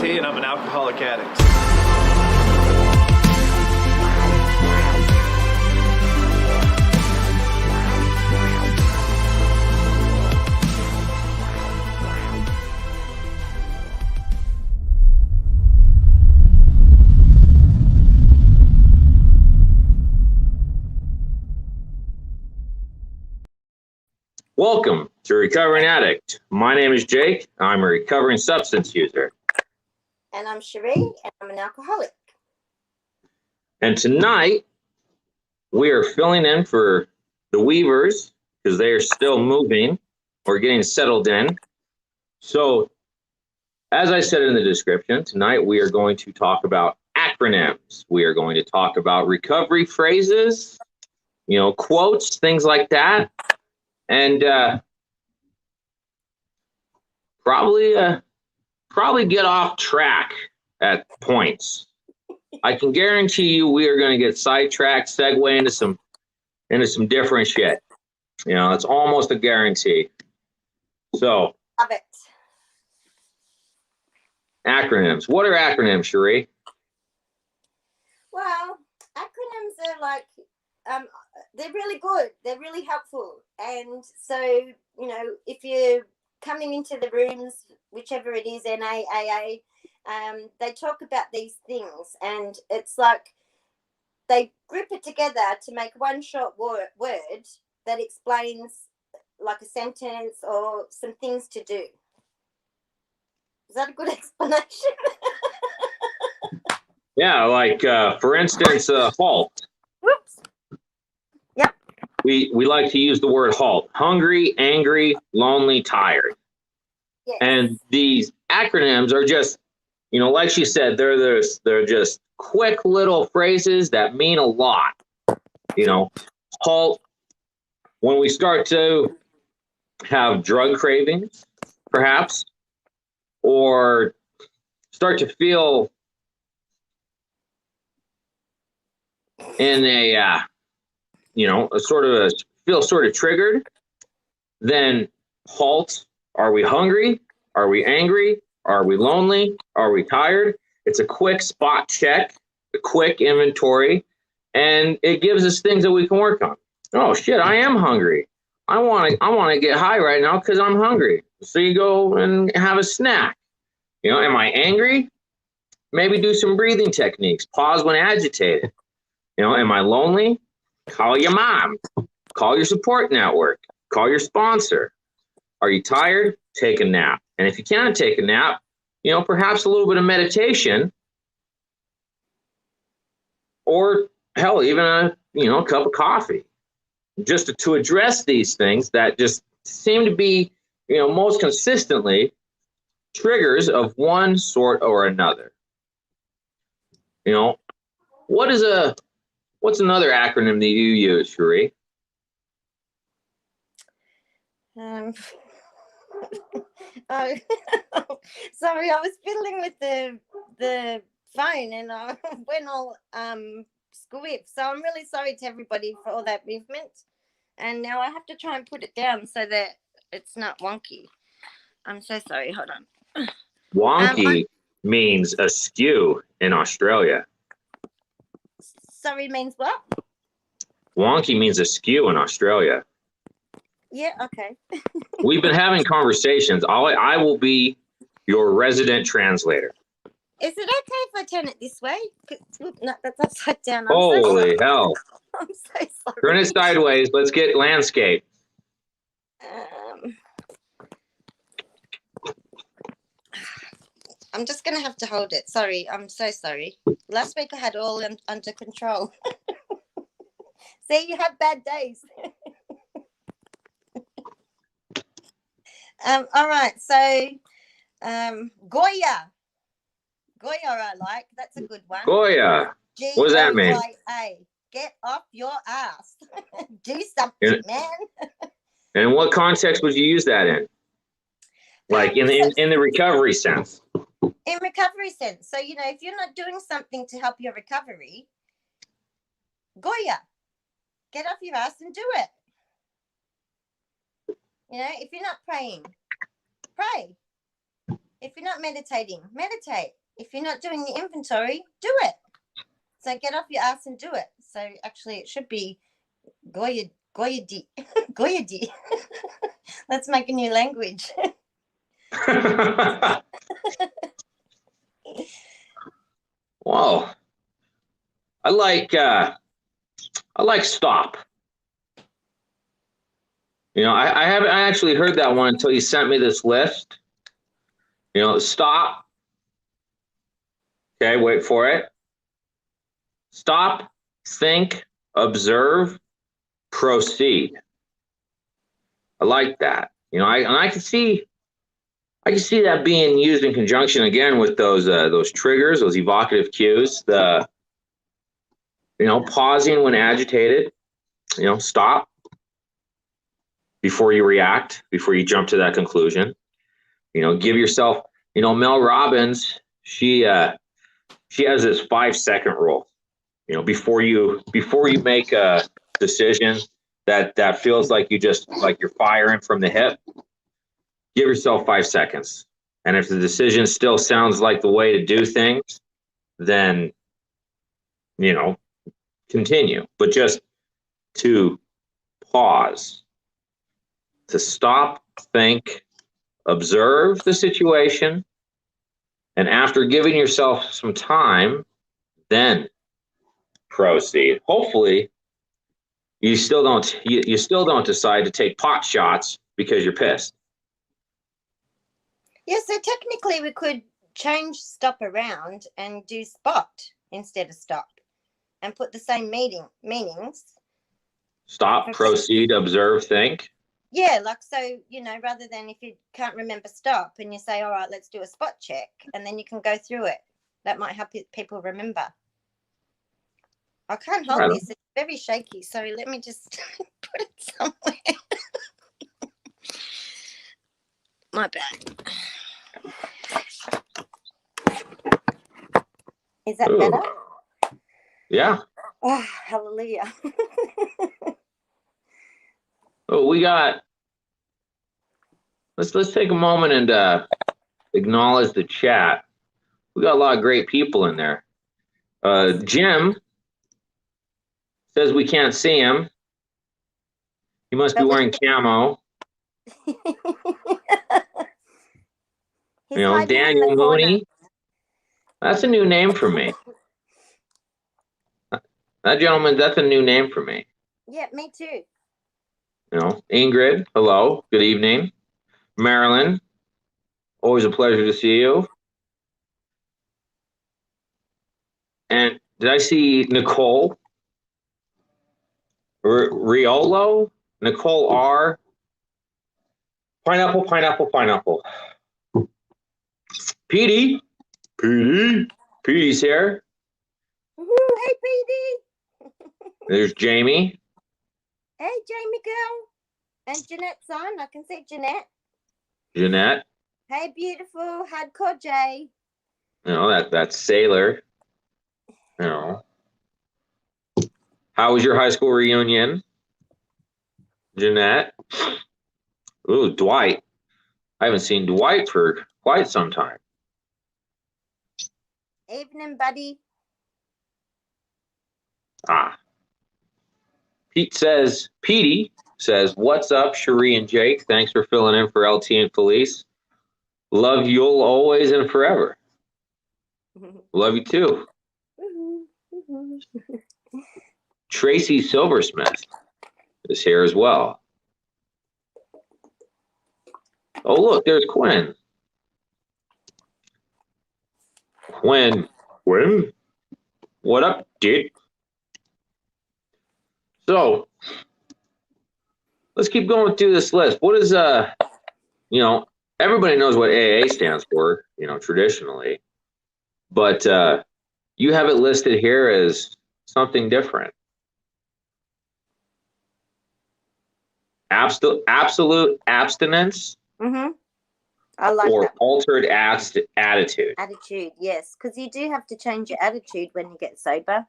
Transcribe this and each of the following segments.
tea, and I'm an alcoholic addict. Welcome to Recovering Addict. My name is Jake. I'm a recovering substance user. And I'm Sherie, and I'm an alcoholic. And tonight, we are filling in for the Weavers because they are still moving or getting settled in. So, as I said in the description, tonight we are going to talk about acronyms. We are going to talk about recovery phrases, quotes, things like that. And probably get off track at points. I can guarantee you we are going to get sidetracked, segue into some different shit. It's almost a guarantee. So, Love it. Acronyms. What are acronyms, Sherie? Well, acronyms are like they're really good. They're really helpful. And so, if you're coming into the rooms, whichever it is, NAAA, they talk about these things. And it's like they group it together to make one short word that explains like a sentence or some things to do. Is that a good explanation? Yeah, like, for instance, HALT. Whoops. Yep. We like to use the word HALT. Hungry, angry, lonely, tired. Yes. And these acronyms are just, like she said, they're just quick little phrases that mean a lot. HALT, when we start to have drug cravings, perhaps, or start to feel in a feel sort of triggered, then HALT. Are we hungry? Are we angry? Are we lonely? Are we tired? It's a quick spot check, a quick inventory, and it gives us things that we can work on. Oh shit, I am hungry. I want to get high right now because I'm hungry. So you go and have a snack. Am I angry? Maybe do some breathing techniques. Pause when agitated. Am I lonely? Call your mom. Call your support network. Call your sponsor. Are you tired? Take a nap. And if you can't take a nap, perhaps a little bit of meditation, or hell, even a cup of coffee, just to address these things that just seem to be, most consistently triggers of one sort or another. What's another acronym that you use, Sherie? Oh, sorry, I was fiddling with the phone and I went all squiff. So I'm really sorry to everybody for all that movement. And now I have to try and put it down so that it's not wonky. I'm so sorry. Hold on. Wonky means askew in Australia. Sorry means what? Wonky means askew in Australia. Yeah, okay. We've been having conversations. I will be your resident translator. Is it okay if I turn it this way? No, that's upside down. Holy hell. I'm so sorry. Turn it sideways. Let's get landscape. I'm just going to have to hold it. Sorry. I'm so sorry. Last week I had all under control. See, you have bad days. All right. So, GOYA. GOYA I like. That's a good one. GOYA. What does that mean? GOYA. Get off your ass. Do something, man. And in what context would you use that in? Like in the recovery sense? In recovery sense. So, if you're not doing something to help your recovery, GOYA. Get off your ass and do it. If you're not praying, pray. If you're not meditating, meditate. If you're not doing your inventory, do it. So get off your ass and do it. So actually, it should be GOYA D. GOYA D. Let's make a new language. Wow. I like stop. I haven't actually heard that one until you sent me this list. Stop. Okay, wait for it. Stop, think, observe, proceed. I like that. I can see that being used in conjunction again with those triggers, those evocative cues, pausing when agitated, stop before you react, before you jump to that conclusion. Give yourself, Mel Robbins, she has this 5-second rule. Before you make a decision that feels like you're firing from the hip, give yourself 5 seconds. And if the decision still sounds like the way to do things, then, continue. But just to pause, to stop, think, observe the situation, and after giving yourself some time, then proceed. Hopefully, you still don't decide to take pot shots because you're pissed. Yeah, so technically we could change stop around and do spot instead of stop and put the same meanings. Stop, proceed, observe, think. Yeah, like, so, rather than if you can't remember stop and you say, all right, let's do a spot check, and then you can go through it. That might help people remember. I can't hold this. It's very shaky, so let me just put it somewhere. My bad. Is that better? Yeah. Oh, hallelujah. Oh, let's take a moment and acknowledge the chat. We got a lot of great people in there. Jim says we can't see him. He must be wearing camo. Daniel Mooney. That's a new name for me. That gentleman, that's a new name for me. Yeah, me too. Ingrid, hello, good evening. Marilyn, always a pleasure to see you. And did I see Nicole Riolo? Nicole R. Pineapple. Petey's here. Woo-hoo, hey, Petey. There's Jamie. Hey, Jamie girl. And Jeanette's on. I can see Jeanette. Jeanette. Hey, beautiful hardcore Jay. That's Sailor. How was your high school reunion, Jeanette? Ooh, Dwight. I haven't seen Dwight for quite some time. Evening, buddy. Petey says, what's up, Sherie and Jake? Thanks for filling in for LT and Felice. Love you'll always and forever. Love you too. Tracy Silversmith is here as well. Oh, look, there's Quinn. Quinn? What up, dude? So, let's keep going through this list. What is, everybody knows what AA stands for, traditionally. But you have it listed here as something different. Absolute abstinence. Mm-hmm. I like or that. Altered attitude. Attitude, yes, because you do have to change your attitude when you get sober.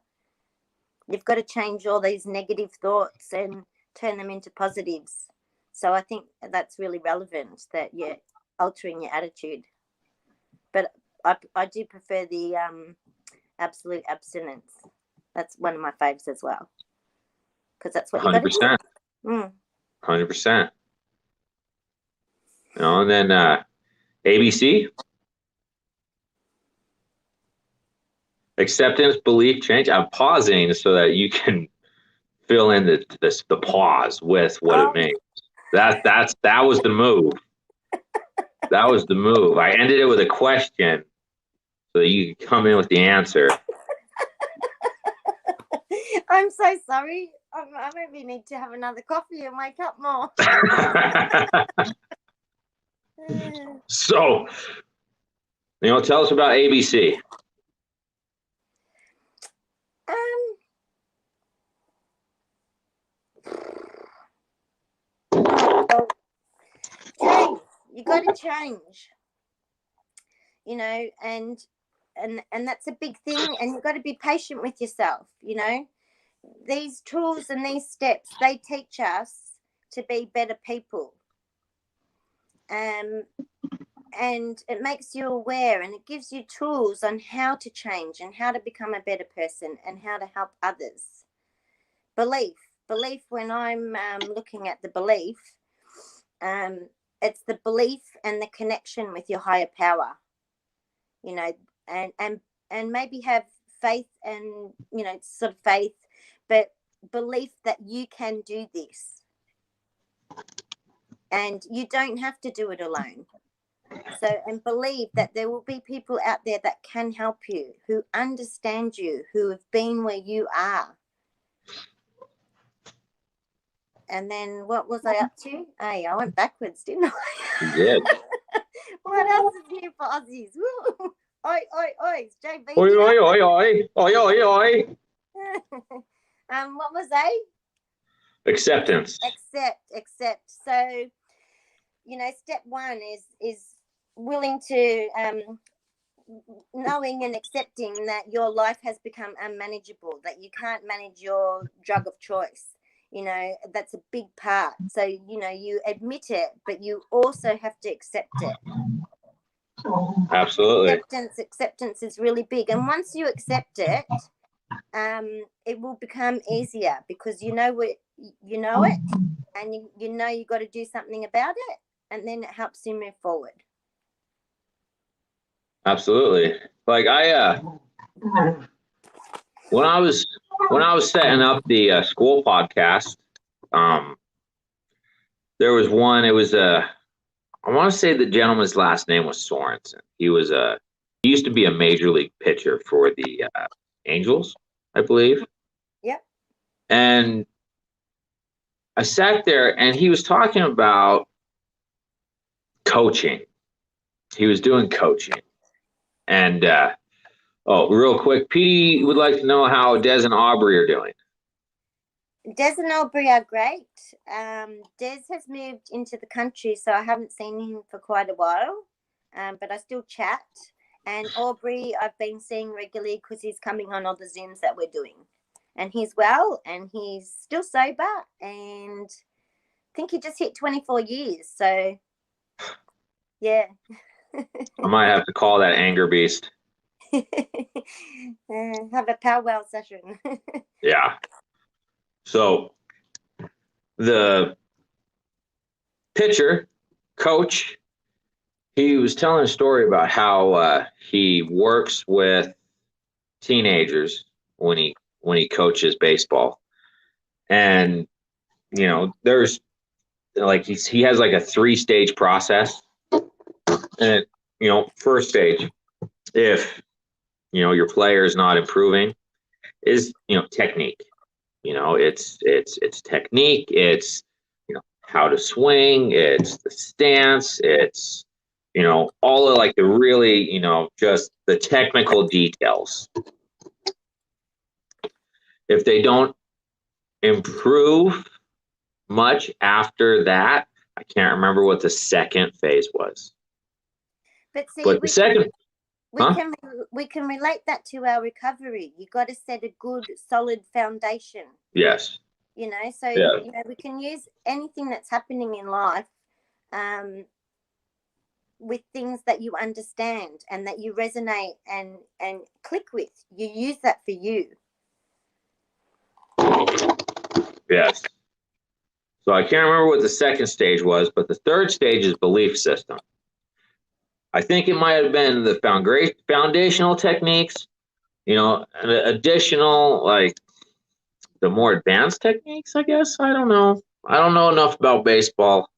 You've got to change all these negative thoughts and turn them into positives. So I think that's really relevant that you're altering your attitude. but I do prefer the absolute abstinence. That's one of my faves as well, because that's what you got to do. 100%. 100%. You know, and then ABC, acceptance, belief, change. I'm pausing so that you can fill in the pause with what it means. That was the move. That was the move. I ended it with a question so that you could come in with the answer. I'm so sorry. I maybe need to have another coffee and wake up more. So, you know, tell us about ABC. Well, change. You got to change. You know, and that's a big thing. And you've got to be patient with yourself. You know, these tools and these steps, they teach us to be better people. And it makes you aware, and it gives you tools on how to change and how to become a better person and how to help others. Belief. When I'm looking at the belief, it's the belief and the connection with your higher power. You know, and maybe have faith and, you know, sort of faith, but belief that you can do this. And you don't have to do it alone. So, and believe that there will be people out there that can help you, who understand you, who have been where you are. And then what was I up to? Hey, I went backwards, didn't I? You did. What else is new for Aussies? Woo! Oi, oi, oi. It's JB. Oi, oi, oi, oi. Oi, oi, oi. What was A? Acceptance. Accept. So, you know, step one is willing to knowing and accepting that your life has become unmanageable, that you can't manage your drug of choice. You know, that's a big part. So, you know, you admit it, but you also have to accept it. Absolutely. Acceptance is really big. And once you accept it, it will become easier, because you know it, and you know you got to do something about it, and then it helps you move forward. Absolutely. Like when I was setting up the school podcast, there was one. It was I want to say the gentleman's last name was Sorensen. He used to be a major league pitcher for the Angels, I believe. Yep. And I sat there, and he was talking about coaching. He was doing coaching. And, real quick, Petey would like to know how Des and Aubrey are doing. Des and Aubrey are great. Des has moved into the country, so I haven't seen him for quite a while, but I still chat. And Aubrey, I've been seeing regularly because he's coming on all the Zooms that we're doing. And he's well, and he's still sober, and I think he just hit 24 years. So, yeah. I might have to call that anger beast. Have a powwow session. Yeah. So the pitcher coach, he was telling a story about how he works with teenagers when he coaches baseball, and you know, there's like he has like a 3-stage process. And, you know, first stage, if, you know, your player is not improving, is, you know, technique. You know, it's technique. It's, you know, how to swing. It's the stance. It's, you know, all of like the really, you know, just the technical details. If they don't improve much after that, I can't remember what the second phase was. But see, the second, we can relate that to our recovery. You got to set a good, solid foundation. Yes. You know, so yeah. you know, we can use anything that's happening in life, with things that you understand and that you resonate and click with. You use that for you. Yes. So I can't remember what the second stage was, but the third stage is belief system. I think it might have been the foundational techniques, additional, like the more advanced techniques, I guess. I don't know. I don't know enough about baseball,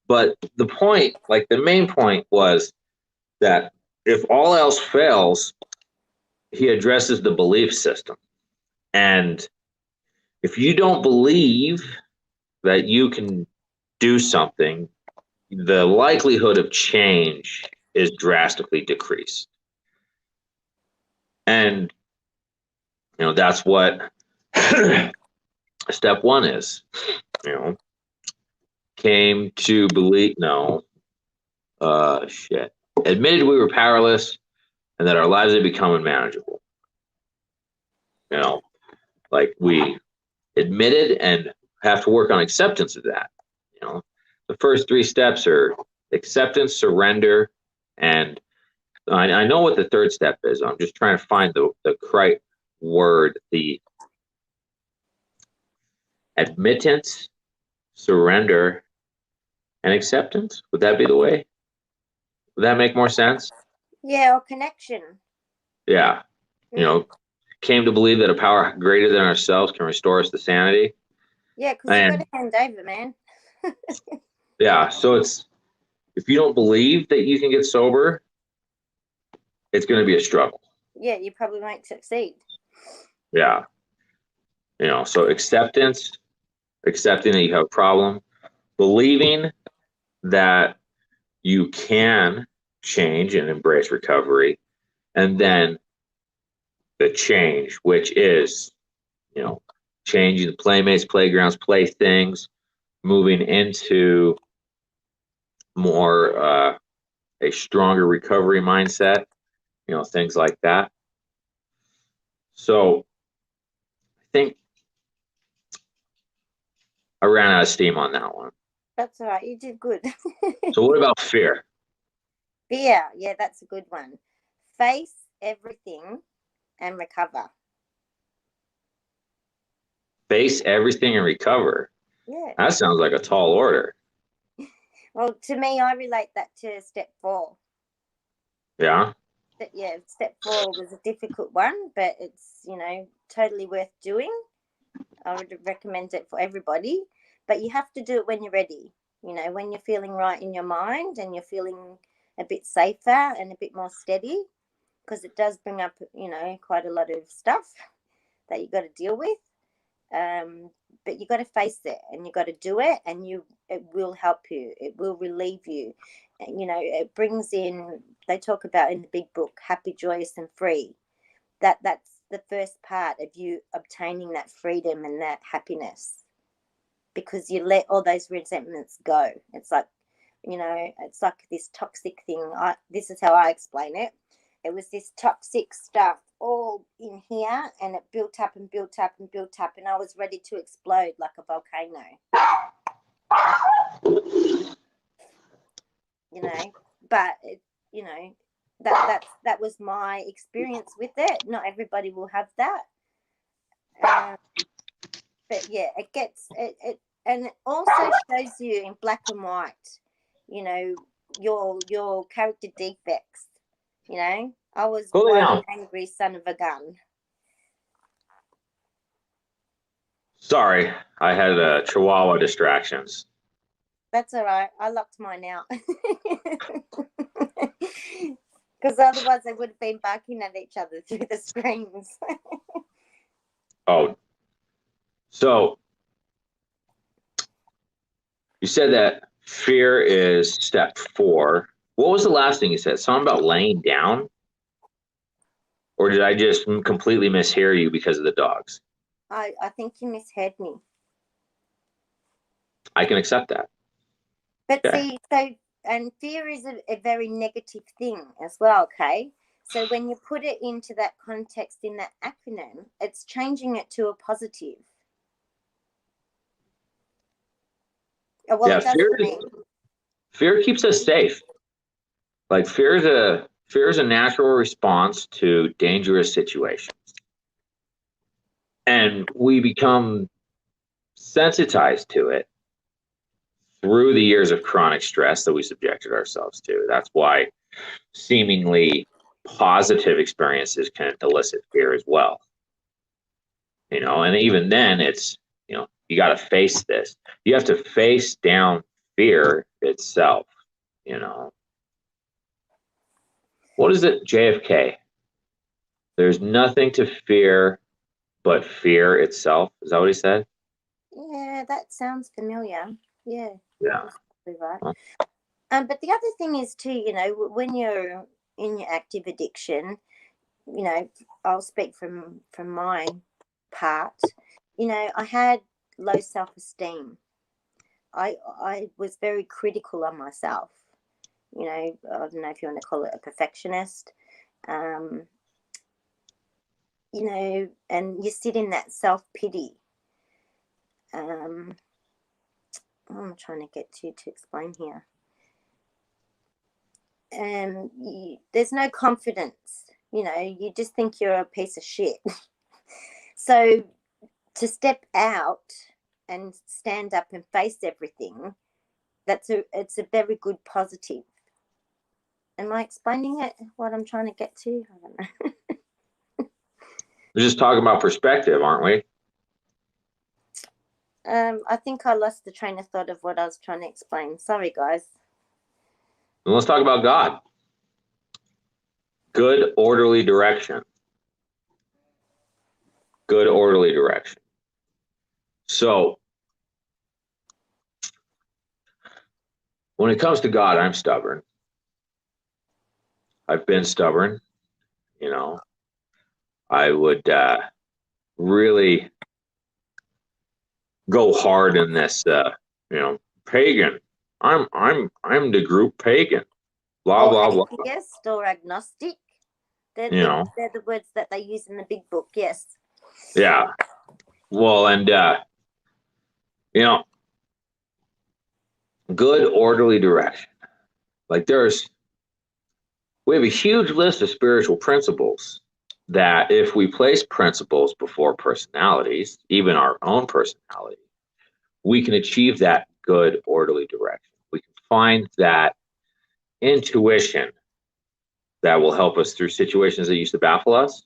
but the point, like the main point was that if all else fails, he addresses the belief system. And if you don't believe that you can do something, the likelihood of change is drastically decreased. And, that's what step one is, came to believe, admitted we were powerless and that our lives had become unmanageable. Like we admitted and have to work on acceptance of that. The first three steps are acceptance, surrender, and I know what the third step is. I'm just trying to find the correct word. The admittance, surrender, and acceptance. Would that be the way? Would that make more sense? Yeah, or connection. Yeah. Came to believe that a power greater than ourselves can restore us to sanity. Yeah, because you've got to hand over, man. Yeah. So if you don't believe that you can get sober, it's going to be a struggle. Yeah, you probably won't succeed. Yeah. So accepting that you have a problem, believing that you can change and embrace recovery, and then the change, which is, changing the playmates, playgrounds, playthings, moving into more a stronger recovery mindset, things like that. So I think I ran out of steam on that one. That's all right. You did good. So what about fear? Fear. Yeah, that's a good one. Face everything and recover. Face everything and recover. Yeah. That sounds like a tall order. Well, to me, I relate that to step 4. Yeah. Yeah, step 4 was a difficult one, but it's, totally worth doing. I would recommend it for everybody, but you have to do it when you're ready, when you're feeling right in your mind and you're feeling a bit safer and a bit more steady, because it does bring up, quite a lot of stuff that you got to deal with. But you got to face it and you got to do it, and it will help you. It will relieve you. And, it brings in, they talk about in the big book, happy, joyous, and free. That's the first part of you obtaining that freedom and that happiness, because you let all those resentments go. It's like, it's like this toxic thing. This is how I explain it. It was this toxic stuff all in here, and it built up and built up and built up, and I was ready to explode like a volcano. But that was my experience with it. Not everybody will have that. But yeah, it gets it and it also shows you in black and white, your character defects. I was one angry son of a gun. Sorry, I had Chihuahua distractions. That's all right. I locked mine out. Because otherwise they would have been barking at each other through the screens. Oh, so you said that fear is step 4. What was the last thing you said? Something about laying down? Or did I just completely mishear you because of the dogs? I think you misheard me. I can accept that. But see, and fear is a very negative thing as well, okay? So when you put it into that context in that acronym, it's changing it to a positive. Well, it does for me. Fear keeps us safe. Like fear is a natural response to dangerous situations. And we become sensitized to it through the years of chronic stress that we subjected ourselves to. That's why seemingly positive experiences can elicit fear as well. And even then it's, you got to face this. You have to face down fear itself, What is it, JFK? There's nothing to fear but fear itself. Is that what he said? Yeah, that sounds familiar. Yeah. Yeah. That's right. But the other thing is too, when you're in your active addiction, I'll speak from my part. I had low self-esteem. I was very critical on myself. I don't know if you want to call it a perfectionist. And you sit in that self-pity. I'm trying to get to explain here. And there's no confidence. You just think you're a piece of shit. So to step out and stand up and face everything, it's a very good positive. Am I explaining it, what I'm trying to get to? I don't know. We're just talking about perspective, aren't we? I think I lost the train of thought of what I was trying to explain. Sorry, guys. And let's talk about God. Good, orderly direction. Good, orderly direction. So, when it comes to God, I'm stubborn. I've been stubborn. I would really go hard in this. Pagan. I'm the group pagan. Blah blah blah. Atheist or agnostic. They're the words that they use in the big book. Yes. Yeah. Well, and good orderly direction. Like we have a huge list of spiritual principles that if we place principles before personalities, even our own personality, we can achieve that good orderly direction. We can find that intuition that will help us through situations that used to baffle us.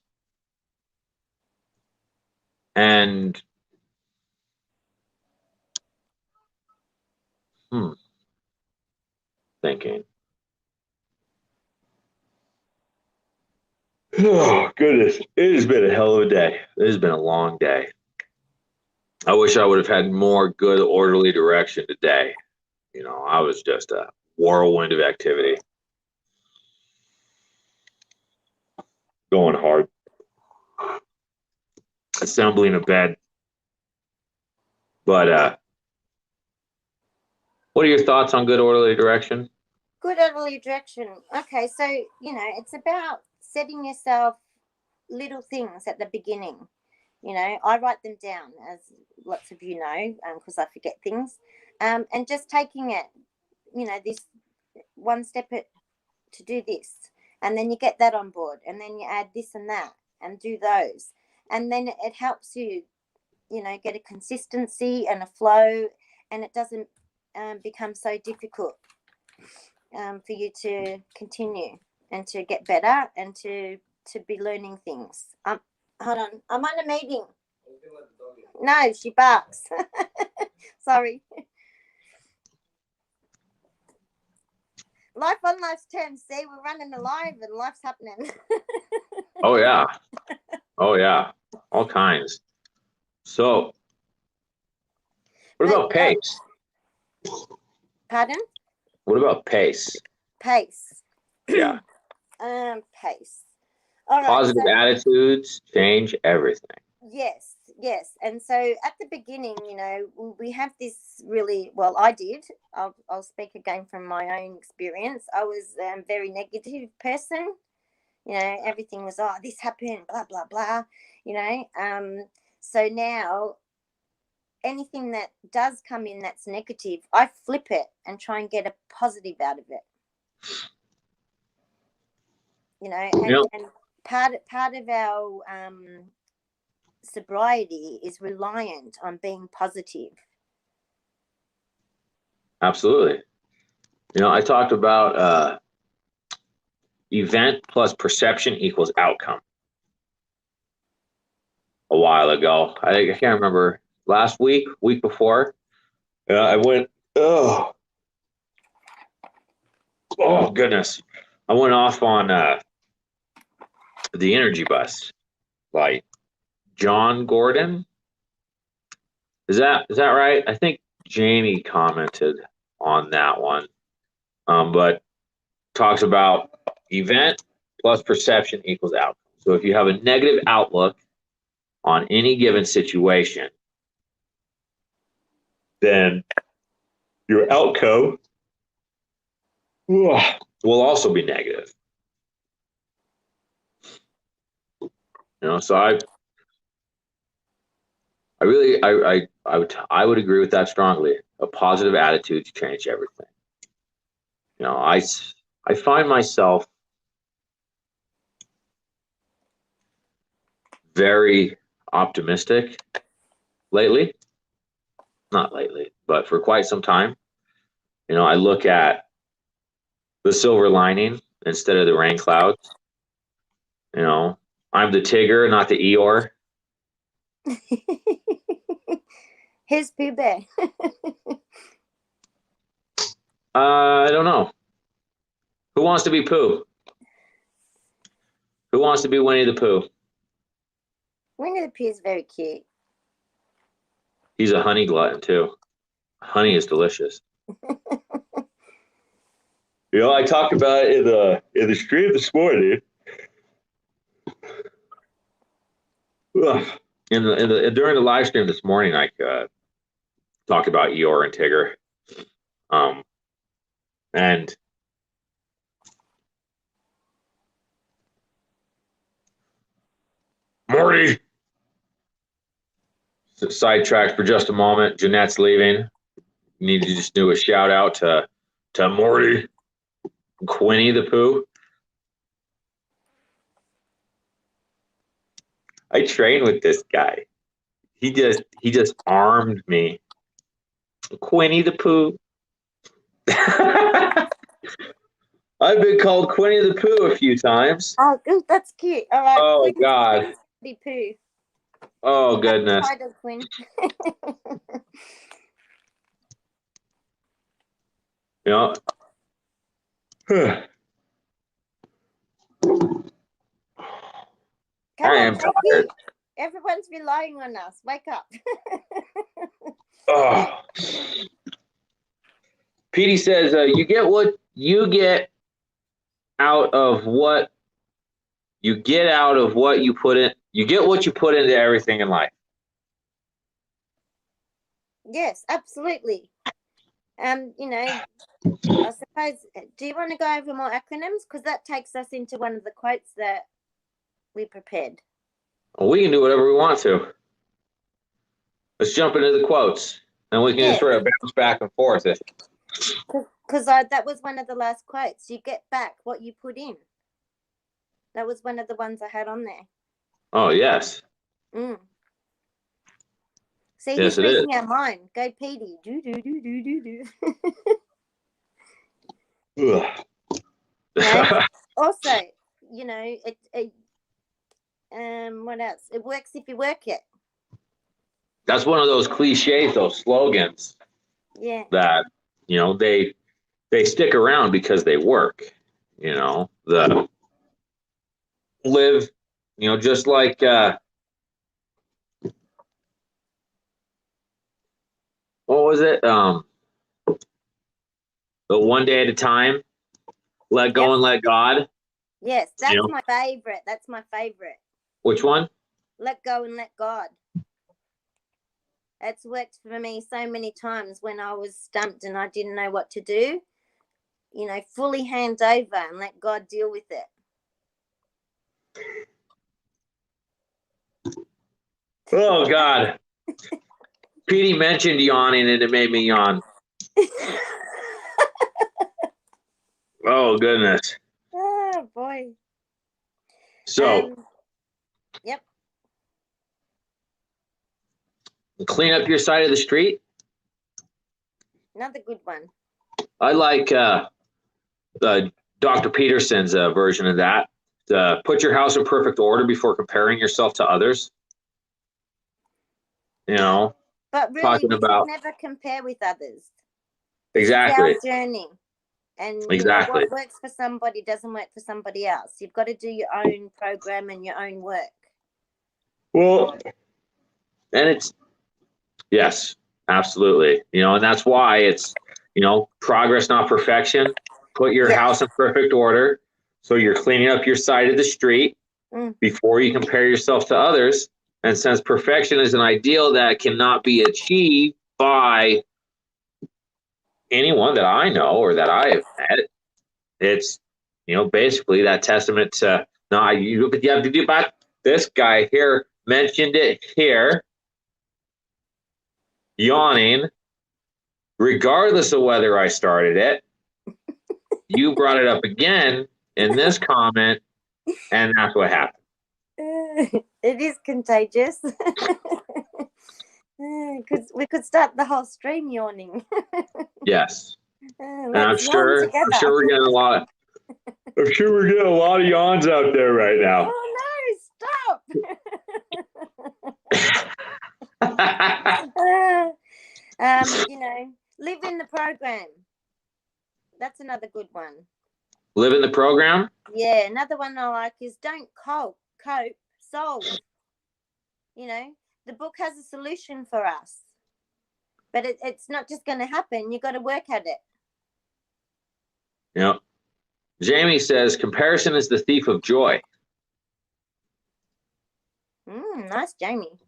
And thinking. Oh, goodness. It has been a hell of a day. It has been a long day. I wish I would have had more good, orderly direction today. I was just a whirlwind of activity. Going hard. Assembling a bed. But what are your thoughts on good, orderly direction? Good orderly direction. Okay, so, it's about setting yourself little things at the beginning. I write them down, as lots of you know, because I forget things. And just taking it, this one step to do this. And then you get that on board. And then you add this and that and do those. And then it helps you, get a consistency and a flow. And it doesn't become so difficult for you to continue and to get better and to be learning things. Hold on, I'm on a meeting. No, she barks. Sorry. Life on life's terms. See, we're running alive and life's happening. Oh yeah, all kinds. So, what about pace? Pardon? What about pace? Pace. Yeah. Pace. All right. Positive attitudes change everything. Yes. And so at the beginning, we have this really, well, I did. I'll speak again from my own experience. I was a very negative person. Everything was, this happened, blah, blah, blah, So now anything that does come in that's negative, I flip it and try and get a positive out of it. you know, Yep. and part of our sobriety is reliant on being positive. Absolutely. You know, I talked about event plus perception equals outcome a while ago. I can't remember, last week before. I went, oh goodness. I went off on the energy bus, like John Gordon. Is that right? I think Jamie commented on that one. But talks about event plus perception equals outcome. So if you have a negative outlook on any given situation, then your outcome will also be negative. You know, so I would agree with that strongly. A positive attitude to change everything. You know, I find myself very optimistic lately. Not lately, but for quite some time. You know, I look at the silver lining instead of the rain clouds. You know, I'm the Tigger, not the Eeyore. Here's Pooh Bear. I don't know. Who wants to be Pooh? Who wants to be Winnie the Pooh? Winnie the Pooh is very cute. He's a honey glutton too. Honey is delicious. You know, I talked about it in the stream this morning. During the live stream this morning, I talked about Eeyore and Tigger, and Morty. Sidetracked for just a moment. Jeanette's leaving. Need to just do a shout out to Morty, Quinny the Pooh. I train with this guy. He just armed me. Quinny the Pooh. I've been called Quinny the Pooh a few times. Oh, good. That's cute. All right. Oh God. Be Pooh. Oh goodness. Quinn. You know. Come I on, am tired. Everyone's relying on us. Wake up. Oh. Petey says, you get what you get out of what you get out of what you put in. You get what you put into everything in life. Yes, absolutely. You know, I suppose, do you want to go over more acronyms? Because that takes us into one of the quotes that we prepared. Well, we can do whatever we want to. Let's jump into the quotes, and we can just sort of bounce back and forth. Because that was one of the last quotes. You get back what you put in. That was one of the ones I had on there. Oh, yes. Mm. See, yes, he's reading our mind. Go, Petey. Do. Also, you know, what else? It works if you work it. That's one of those cliches, those slogans. Yeah. That, you know, they stick around because they work. You know, the live, you know, just like what was it? The one day at a time, let go and let God. Yes, that's my favorite. That's my favorite. Which one? Let go and let God. That's worked for me so many times when I was stumped and I didn't know what to do. You know, fully hand over and let God deal with it. Oh, God. Petey mentioned yawning and it made me yawn. Oh, goodness. Oh, boy. So Yep. clean up your side of the street. Another good one. I like Dr. Peterson's version of that. Put your house in perfect order before comparing yourself to others. You know, But really, talking we about should never compare with others. exactly. It's our journey. And Exactly. what works for somebody doesn't work for somebody else. You've got to do your own program and your own work. Well, and it's, yes, absolutely. You know, and that's why it's, you know, progress, not perfection. Put your house in perfect order. So you're cleaning up your side of the street before you compare yourself to others. And since perfection is an ideal that cannot be achieved by anyone that I know or that I have met, it's, you know, basically that testament to, no, you have to do about this guy here mentioned it here, yawning, regardless of whether I started it. You brought it up again in this comment, and that's what happened. It is contagious. Because we could start the whole stream yawning. Yes. And I'm sure we're getting a lot. I'm sure we're getting a lot of yawns out there right now. Oh no, stop. You know, live in the program. That's another good one. Live in the program? Yeah, another one I like is don't cope, solve. You know, the book has a solution for us. But it's not just going to happen. You've got to work at it. Yep. Jamie says, comparison is the thief of joy. Nice, Jamie.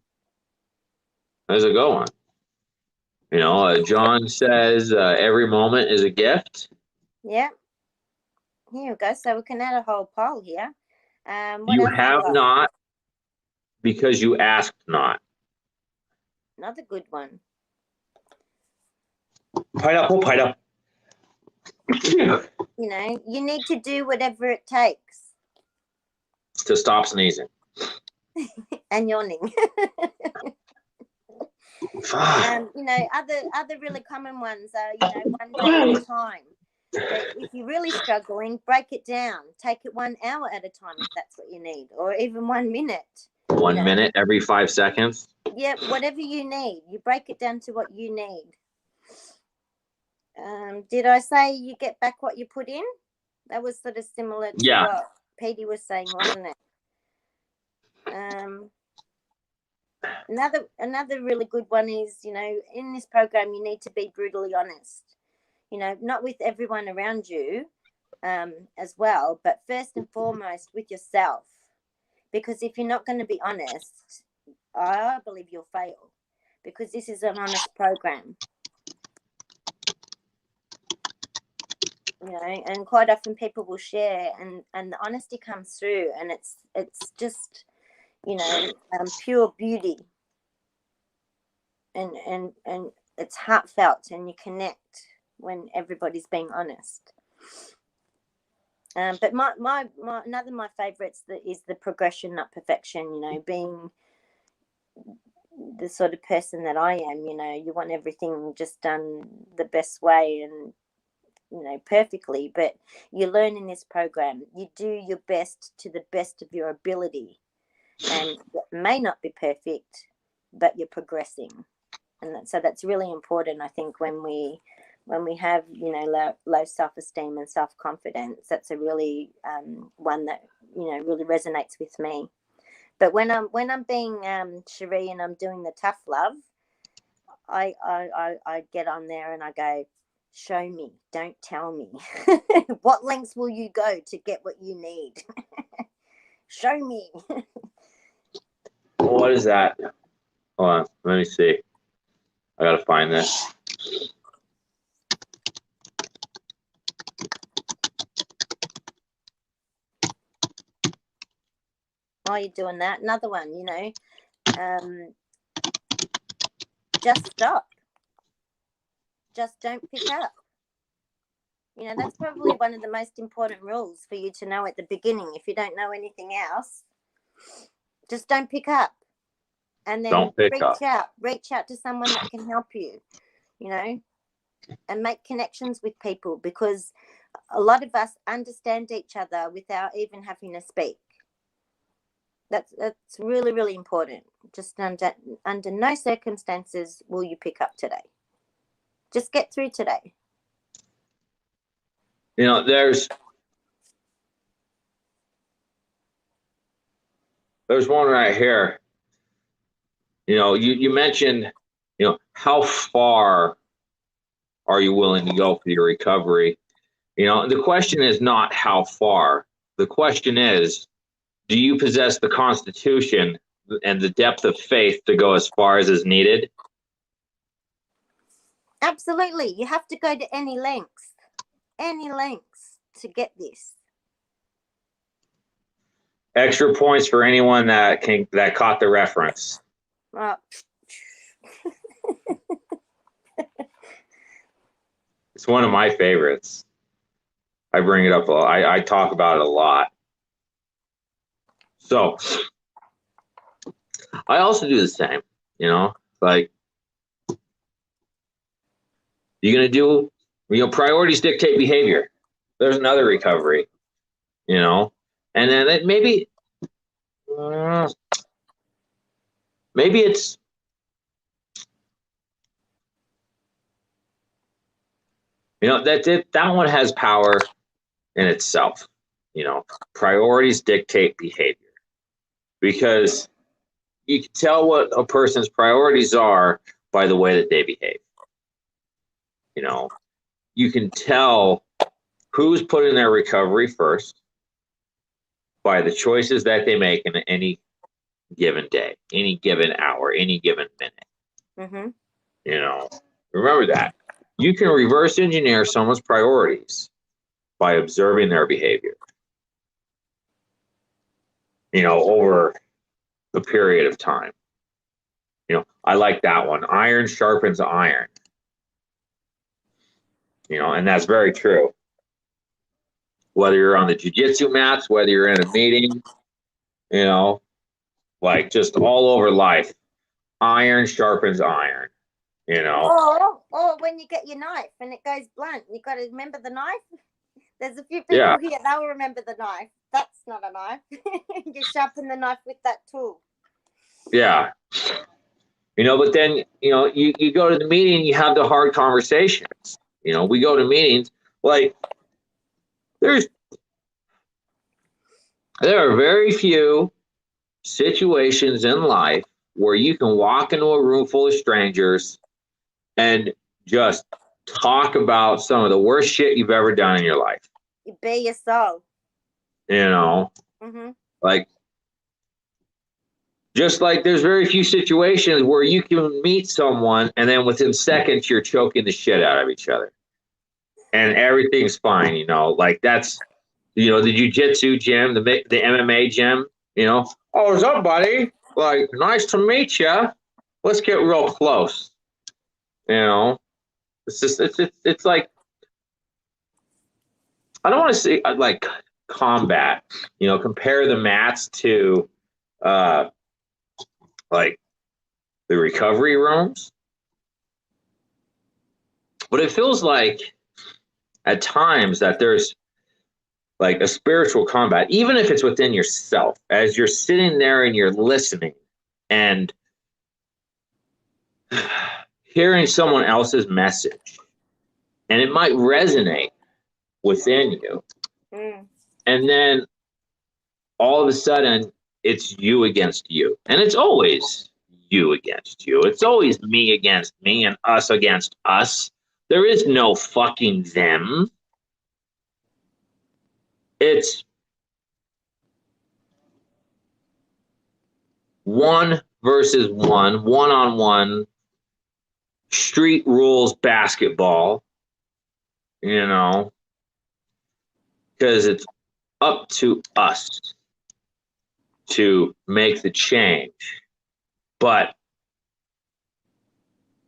There's a good one. You know, John says, every moment is a gift. Yep. Here we go. So we can add a whole poll here. You have not because you asked not. Another good one. Pineapple. You know, you need to do whatever it takes. To stop sneezing. And yawning. You know, other really common ones are, you know, 1 day at a time. But if you're really struggling, break it down. Take it 1 hour at a time if that's what you need, or even 1 minute. 1 minute every 5 seconds? Yeah, whatever you need. You break it down to what you need. Did I say you get back what you put in? That was sort of similar to what Petey was saying, wasn't it? Another really good one is, you know, in this program you need to be brutally honest. You know, not with everyone around you as well, but first and foremost with yourself. Because if you're not going to be honest, I believe you'll fail, because this is an honest program. You know, and quite often people will share, and the honesty comes through, and it's just, you know, pure beauty, and it's heartfelt, and you connect when everybody's being honest. But my another of my favorites is the progression, not perfection. You know, being the sort of person that I am, you know, you want everything just done the best way and, you know, perfectly, but you learn in this program. You do your best to the best of your ability, and it may not be perfect, but you're progressing. And so that's really important, I think, when we have, you know, low self-esteem and self-confidence. That's a really one that, you know, really resonates with me. But when I'm being Sherie and I'm doing the tough love, I get on there and I go, show me, don't tell me. What lengths will you go to get what you need? Show me. What is that? Hold on, let me see. I gotta find this. While you're doing that, another one, you know, just stop. Just don't pick up. You know, that's probably one of the most important rules for you to know at the beginning. If you don't know anything else, just don't pick up. And then reach out to someone that can help you, you know, and make connections with people, because a lot of us understand each other without even having to speak. That's really, really important. Just under no circumstances will you pick up today. Just get through today. You know, there's one right here. You know, you mentioned, you know, how far are you willing to go for your recovery? You know, the question is not how far. The question is, do you possess the constitution and the depth of faith to go as far as is needed? Absolutely. You have to go to any lengths to get this. Extra points for anyone that caught the reference. It's one of my favorites. I bring it up a lot. I talk about it a lot. So I also do the same, you know, like you're going to do, you know, priorities dictate behavior. There's another recovery, you know, and then maybe it's, you know, that one has power in itself. You know, priorities dictate behavior, because you can tell what a person's priorities are by the way that they behave. You know, you can tell who's putting their recovery first by the choices that they make in any given day, any given hour, any given minute. Mm-hmm. You know, remember that. You can reverse engineer someone's priorities by observing their behavior, you know, over a period of time. You know, I like that one. Iron sharpens iron. You know, and that's very true. Whether you're on the jiu-jitsu mats, whether you're in a meeting, you know, like just all over life, iron sharpens iron, you know. Or when you get your knife and it goes blunt, you got to remember the knife. There's a few people here, they'll remember the knife. That's not a knife. You sharpen the knife with that tool. Yeah. You know, but then, you know, you go to the meeting, you have the hard conversations. You know, we go to meetings, like, there are very few situations in life where you can walk into a room full of strangers and just talk about some of the worst shit you've ever done in your life. You bare your soul. You know, like, just like there's very few situations where you can meet someone and then within seconds you're choking the shit out of each other and everything's fine, you know, like that's, you know, the jiu-jitsu gym, the MMA gym, you know, oh, what's up, buddy? Like, nice to meet you. Let's get real close. You know, it's just, it's like, I don't want to say like combat, you know, compare the mats to, like the recovery rooms. But it feels like at times that there's like a spiritual combat, even if it's within yourself, as you're sitting there and you're listening and hearing someone else's message, and it might resonate within you. And then all of a sudden it's you against you. And it's always you against you. It's always me against me and us against us. There is no fucking them. It's one versus one, one-on-one, street rules basketball, you know, because it's up to us to make the change. But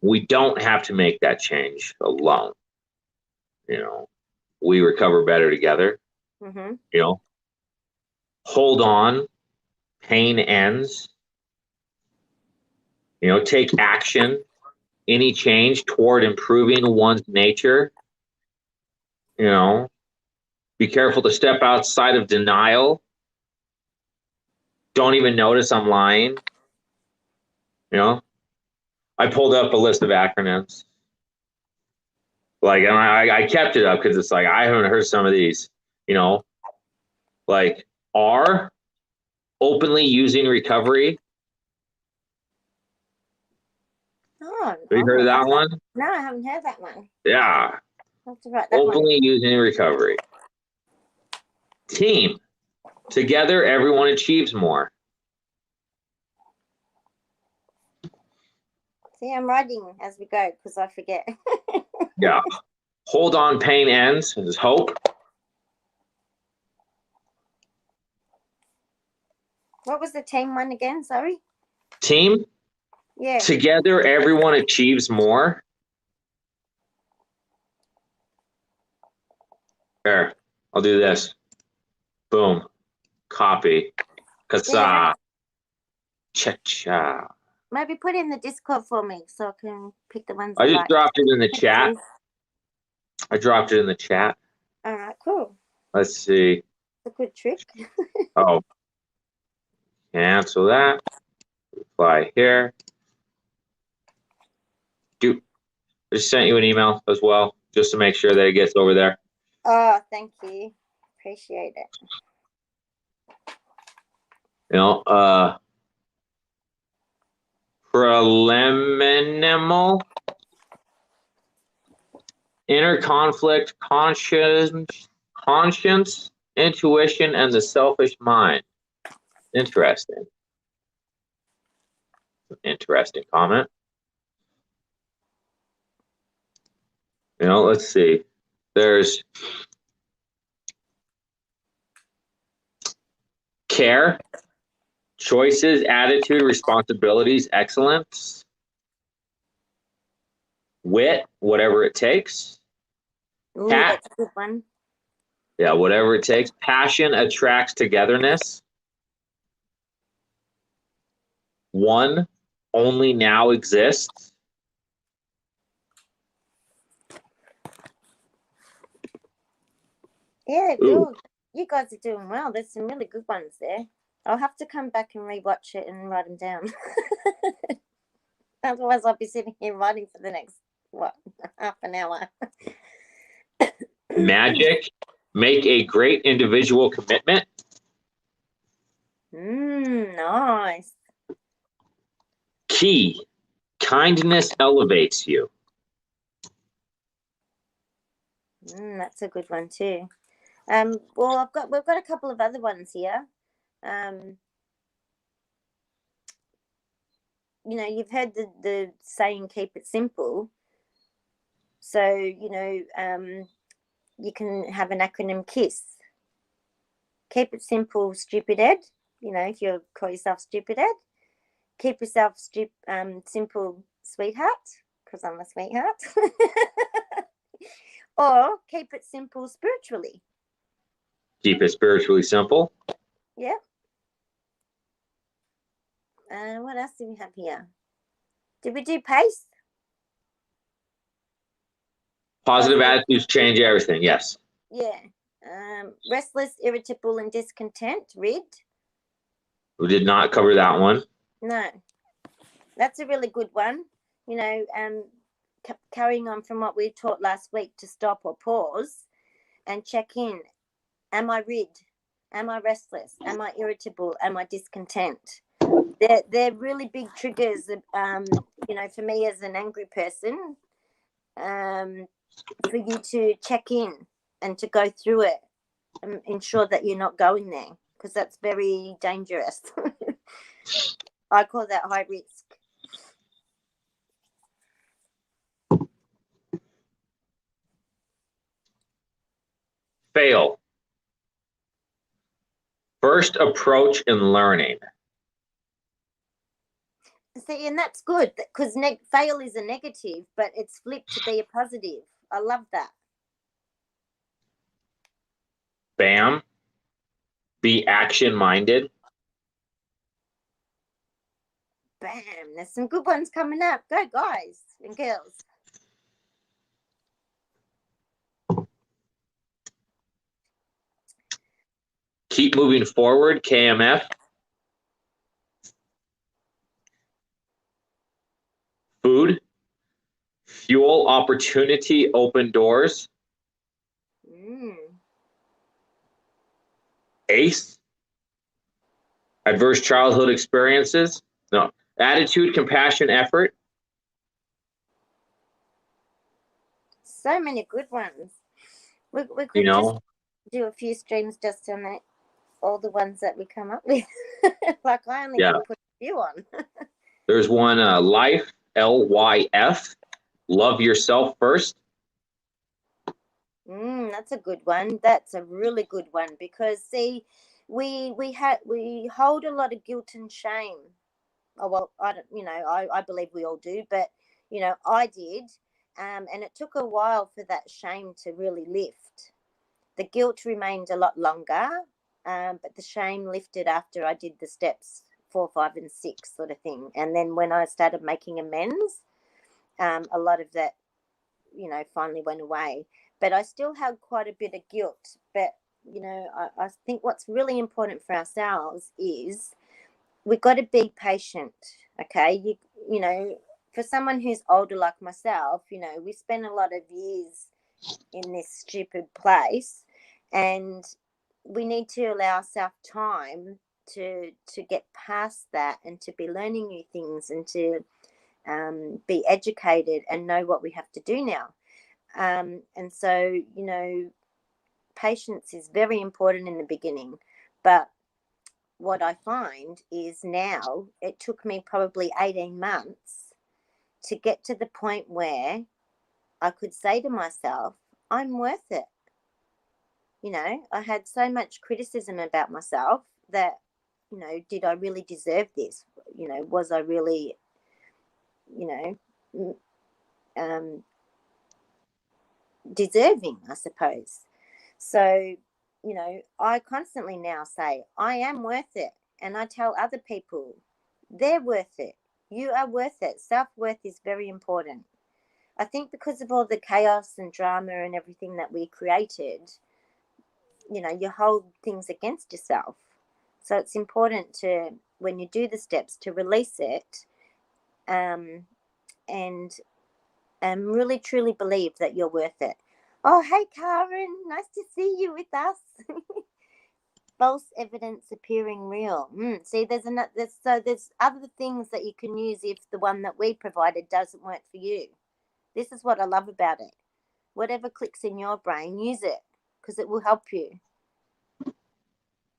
we don't have to make that change alone, you know. we recover better together. Mm-hmm. You know, hold on, pain ends. You know, take action, any change toward improving one's nature. You know, be careful to step outside of denial. Don't even notice I'm lying. You know, I pulled up a list of acronyms. Like, and I kept it up because it's like, I haven't heard some of these, you know, like R, openly using recovery. Oh, Have you heard of that one? No, I haven't heard that one. Yeah. I'll have to write that Openly using recovery. Team. Together, everyone achieves more. See, I'm writing as we go because I forget. Yeah. Hold on, pain ends. Is hope. What was the team one again? Sorry. Team. Yeah. Together, everyone achieves more. There. I'll do this. Boom. Copy. Kasa. Yeah. Cha-cha. Maybe put it in the Discord for me so I can pick the ones I just like. dropped it in the chat. I dropped it in the chat. All right, cool. Let's see. It's a good trick. Oh. Cancel that. Apply here. I just sent you an email as well, just to make sure that it gets over there. Oh, thank you. Appreciate it. You know, preliminal, inner conflict, conscience, intuition, and the selfish mind. Interesting. Interesting comment. You know, let's see. There's care, choices, attitude, responsibilities, excellence, wit, whatever it takes. Ooh, that's a good one. Yeah, whatever it takes. Passion attracts togetherness. One only now exists. Yeah, Ooh. cool. You guys are doing well. There's some really good ones there. I'll have to come back and rewatch it and write them down. Otherwise, I'll be sitting here writing for the next, half an hour. Magic. Make a great individual commitment. Nice. Key. Kindness elevates you. That's a good one too. Well, we've got a couple of other ones here. You know, you've heard the saying, keep it simple. So, you know, you can have an acronym KISS. Keep it simple, stupid Ed. You know, if you call yourself stupid Ed. Keep yourself simple, sweetheart, because I'm a sweetheart. Or keep it simple spiritually. Keep it spiritually simple. Yeah. What else do we have here? Did we do pace? Positive attitudes change everything. Yes. Yeah. Restless, irritable, and discontent. Read. We did not cover that one. No. That's a really good one. You know, carrying on from what we taught last week, to stop or pause and check in. Am I rid? Am I restless? Am I irritable? Am I discontent? They're really big triggers, you know, for me as an angry person, for you to check in and to go through it and ensure that you're not going there, because that's very dangerous. I call that high risk. Fail. First approach in learning. See, and that's good, because fail is a negative, but it's flipped to be a positive. I love that. Bam. Be action-minded. Bam. There's some good ones coming up. Go, guys and girls. Keep moving forward, KMF. Food. Fuel opportunity, open doors. ACE. Adverse childhood experiences. No. Attitude, compassion, effort. So many good ones. We could just do a few streams just on that, all the ones that we come up with. Like I only want to put a few on. There's one, life, LYF. Love yourself first. That's a good one. That's a really good one because see, we hold a lot of guilt and shame. Oh well, I don't, I believe we all do, but I did, and it took a while for that shame to really lift. The guilt remained a lot longer, but the shame lifted after I did the steps 4, 5, and 6 sort of thing. And then when I started making amends, a lot of that, finally went away. But I still had quite a bit of guilt. But, I think what's really important for ourselves is we've got to be patient, okay? For someone who's older like myself, we spend a lot of years in this stupid place, and we need to allow ourselves time to get past that and to be learning new things and to be educated and know what we have to do now. And so, patience is very important in the beginning. But what I find is now it took me probably 18 months to get to the point where I could say to myself, I'm worth it. I had so much criticism about myself that, did I really deserve this? Was I really, deserving, I suppose. So, I constantly now say, I am worth it. And I tell other people, they're worth it. You are worth it. Self-worth is very important. I think because of all the chaos and drama and everything that we created, you hold things against yourself. So it's important to, when you do the steps, to release it and really truly believe that you're worth it. Oh, hey, Karen. Nice to see you with us. False evidence appearing real. See, there's other things that you can use if the one that we provided doesn't work for you. This is what I love about it. Whatever clicks in your brain, use it because it will help you.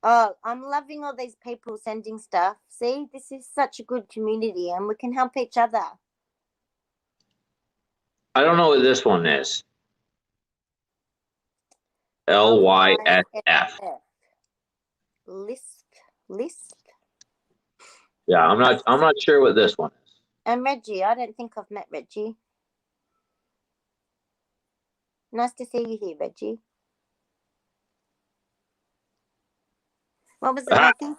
Oh, I'm loving all these people sending stuff. See, this is such a good community and we can help each other. I don't know what this one is. LYSF. Lisp. Yeah, I'm not sure what this one is. And Reggie, I don't think I've met Reggie. Nice to see you here, Reggie. What was it? I think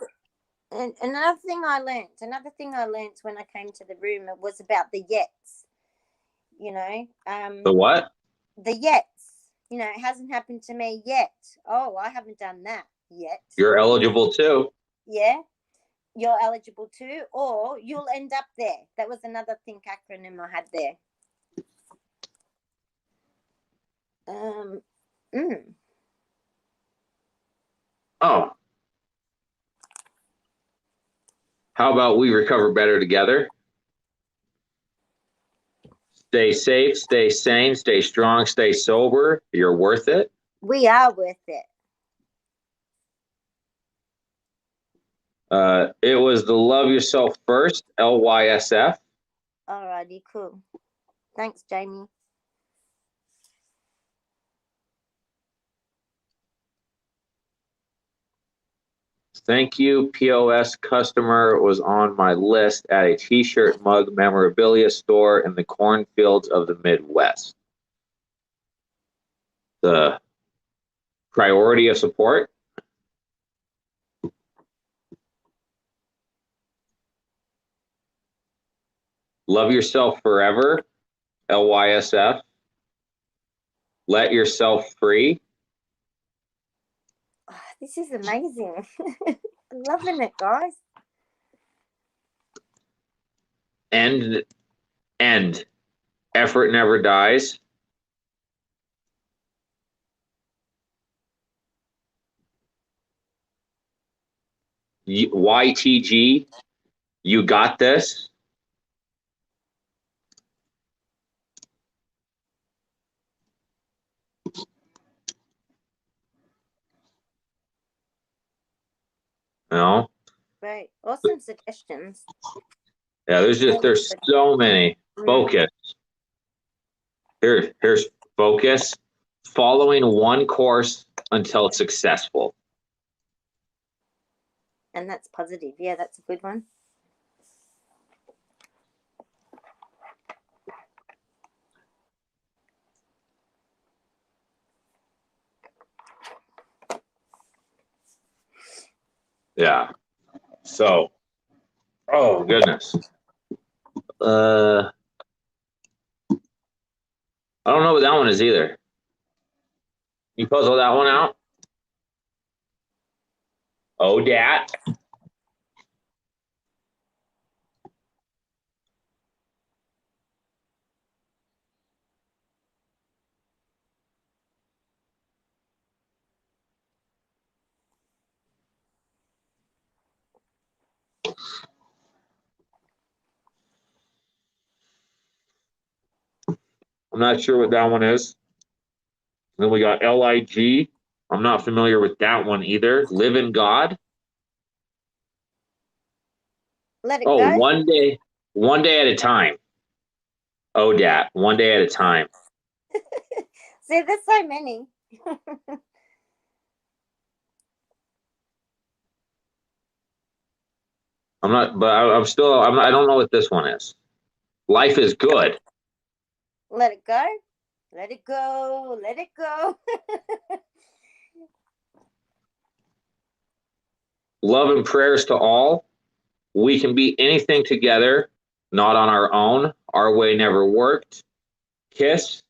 another thing I learnt when I came to the room was about the yets. The what? The yets. It hasn't happened to me yet. Oh, I haven't done that yet. You're eligible too. Yeah, you're eligible too, or you'll end up there. That was another think acronym I had there. Oh. How about we recover better together? Stay safe, stay sane, stay strong, stay sober. You're worth it. We are worth it. It was the love yourself first, LYSF. Alrighty, cool. Thanks, Jamie. Thank you. POS customer was on my list at a t-shirt mug memorabilia store in the cornfields of the Midwest. The Priority of support. Love yourself forever. LYSF. Let yourself free. Oh, this is amazing. I'm loving it, guys. End. Effort never dies. YTG. You got this. No. Right. Awesome suggestions. Yeah, there's so many. Focus. Here's focus. Following one course until successful. And that's positive. Yeah, that's a good one. Yeah. So, oh goodness. I don't know what that one is either. You puzzle that one out? ODAT. I'm not sure what that one is. Then we got LIG. I'm not familiar with that one either. Live in God. Let it Oh, go. one day at a time. ODAT, one day at a time. See, there's so many. I'm not, but I don't know what this one is. Life is good. Let it go. Let it go. Let it go. Love and prayers to all. We can be anything together, not on our own. Our way never worked. Kiss.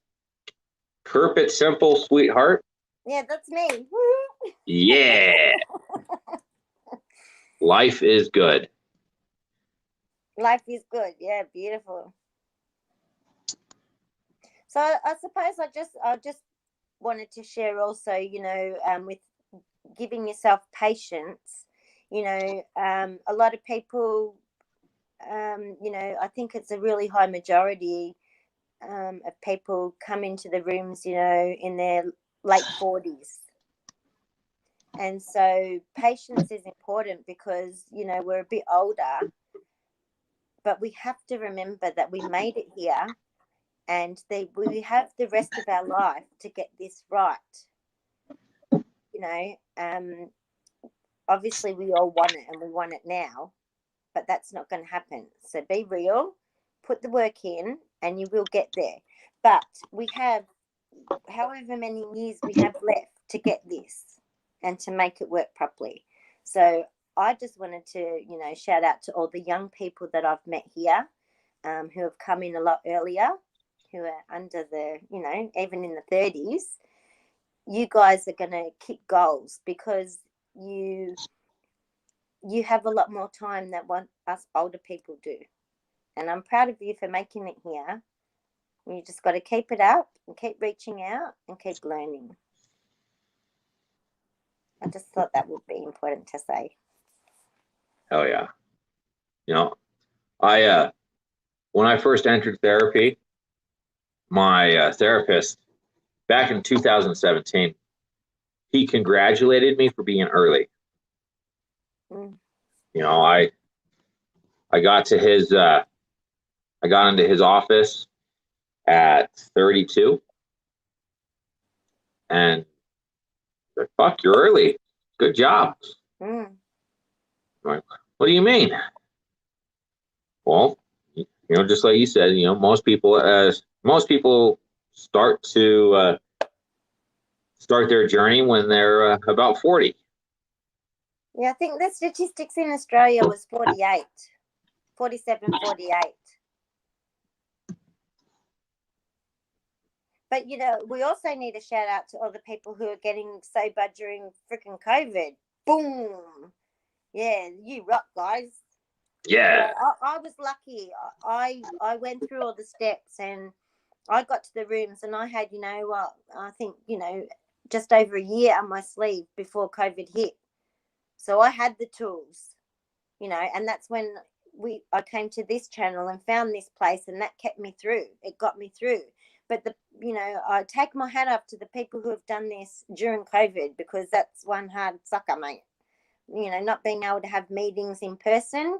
Keep it simple, sweetheart. Yeah, that's me. Woo. Yeah. Life is good. Life is good. Yeah, beautiful. So I suppose I just wanted to share also, with giving yourself patience. A lot of people, I think it's a really high majority of people come into the rooms, in their late 40s. And so patience is important because, we're a bit older, but we have to remember that we made it here and we have the rest of our life to get this right. Obviously we all want it and we want it now, but that's not going to happen. So be real, put the work in, and you will get there. But we have however many years we have left to get this and to make it work properly. So I just wanted to, shout out to all the young people that I've met here, who have come in a lot earlier, who are under the, even in the 30s. You guys are going to kick goals because you have a lot more time than what us older people do. And I'm proud of you for making it here. You just got to keep it up and keep reaching out and keep learning. I just thought that would be important to say. Hell yeah. I when I first entered therapy, my therapist back in 2017, he congratulated me for being early. I got to I got into his office at 32, and said, "Fuck, you're early. Good job." I'm like, what do you mean? Well, just like you said, most people start to start their journey when they're about 40. Yeah, I think the statistics in Australia was 48, 47, 48. But, you know, we also need a shout out to all the people who are getting sober during freaking COVID. Boom. Yeah, you rock, guys. Yeah. I was lucky. I went through all the steps and I got to the rooms and I had, you know, I think, you know, just over a year on my sleeve before COVID hit. So I had the tools, you know, and that's when I came to this channel and found this place, and that kept me through. It got me through. But you know, I take my hat off to the people who have done this during COVID, because that's one hard sucker, mate. You know, not being able to have meetings in person.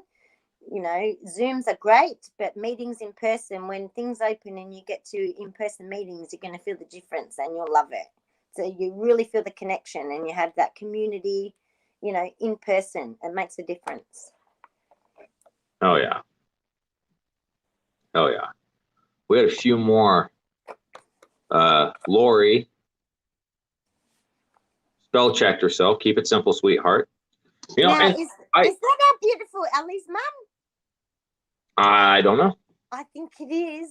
You know, Zooms are great, but meetings in person, when things open and you get to in-person meetings, you're going to feel the difference and you'll love it. So you really feel the connection and you have that community, you know, in person. It makes a difference. Oh, yeah. Oh, yeah. We had a few more. Lori spell checked herself. Keep it simple, sweetheart. You know, now, is that our beautiful Ellie's mum? I don't know. I think it is.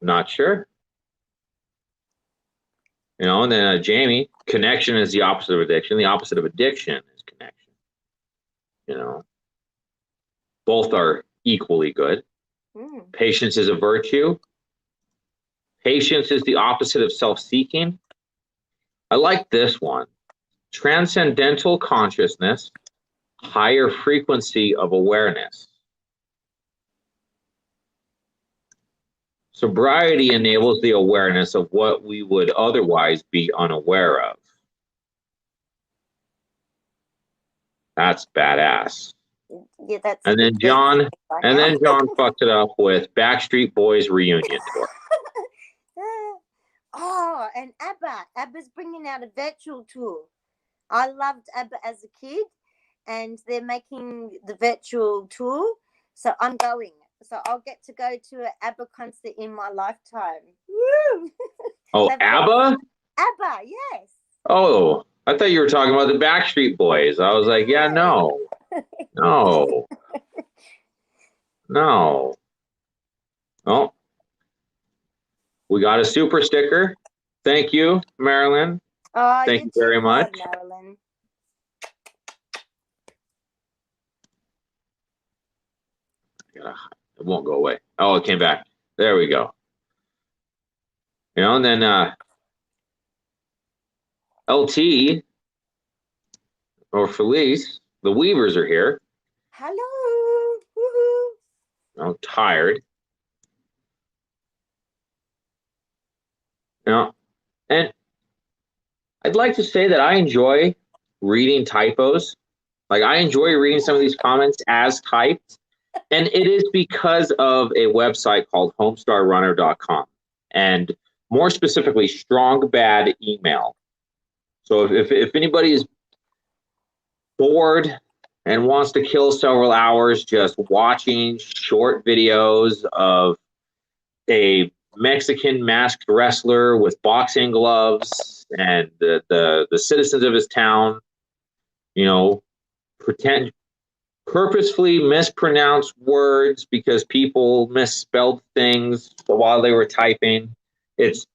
Not sure. You know, and then Jamie, connection is the opposite of addiction. The opposite of addiction is connection. You know, both are equally good. Patience is a virtue. Patience is the opposite of self-seeking. I like this one. Transcendental consciousness, higher frequency of awareness. Sobriety enables the awareness of what we would otherwise be unaware of. That's badass. Yeah, that's. And then John fucked it up with Backstreet Boys reunion tour. Oh, and ABBA's bringing out a virtual tour. I loved ABBA as a kid, and they're making the virtual tour, so I'm going. So I'll get to go to an ABBA concert in my lifetime. Woo! Oh, ABBA? ABBA, yes. Oh, I thought you were talking about the Backstreet Boys. I was like, yeah, no. Oh, we got a super sticker. Thank you, Marilyn. Oh, thank you very much, Marilyn. It won't go away. Oh, it came back. There we go. You know, and then LT or Felice, the Weavers are here. Hello. Woohoo. I'm tired. You know, and I'd like to say that I enjoy reading typos. Like, I enjoy reading some of these comments as typed. And it is because of a website called homestarrunner.com, and more specifically, Strong Bad Email. So if anybody is bored and wants to kill several hours just watching short videos of a Mexican masked wrestler with boxing gloves and the citizens of his town, you know, purposefully mispronounce words because people misspelled things while they were typing. It's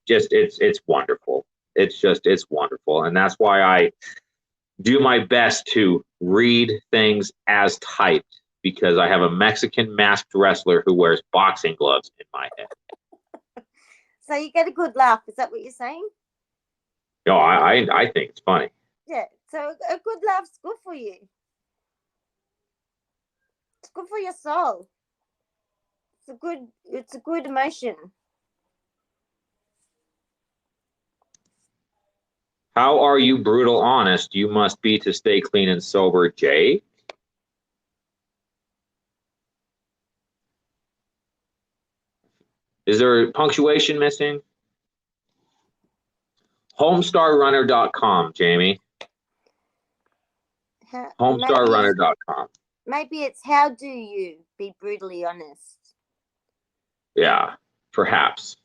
wonderful. It's wonderful. And that's why I do my best to read things as typed, because I have a Mexican masked wrestler who wears boxing gloves in my head. So you get a good laugh. Is that what you're saying? No, I think it's funny. Yeah. So a good laugh's good for you. It's good for your soul. It's a good emotion. How are you brutal honest you must be to stay clean and sober, Jay? Is there punctuation missing? Homestarrunner.com, Jamie. Homestarrunner.com. Maybe it's how do you be brutally honest? Yeah, perhaps.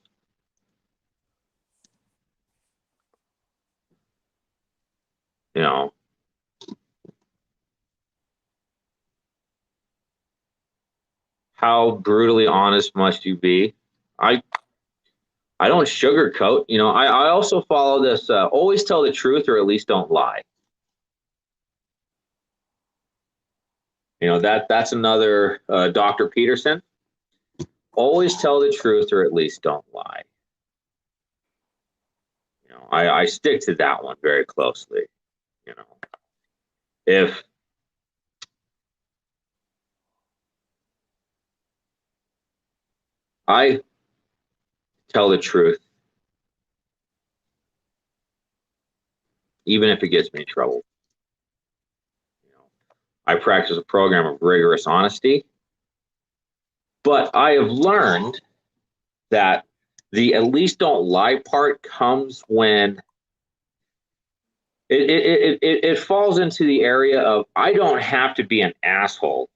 You know, how brutally honest must you be? I don't sugarcoat. You know, I also follow this: always tell the truth, or at least don't lie. You know, that's another Dr. Peterson. Always tell the truth, or at least don't lie. You know, I stick to that one very closely. You know, if I tell the truth, even if it gets me in trouble, you know, I practice a program of rigorous honesty, but I have learned that the at least don't lie part comes when it falls into the area of I don't have to be an asshole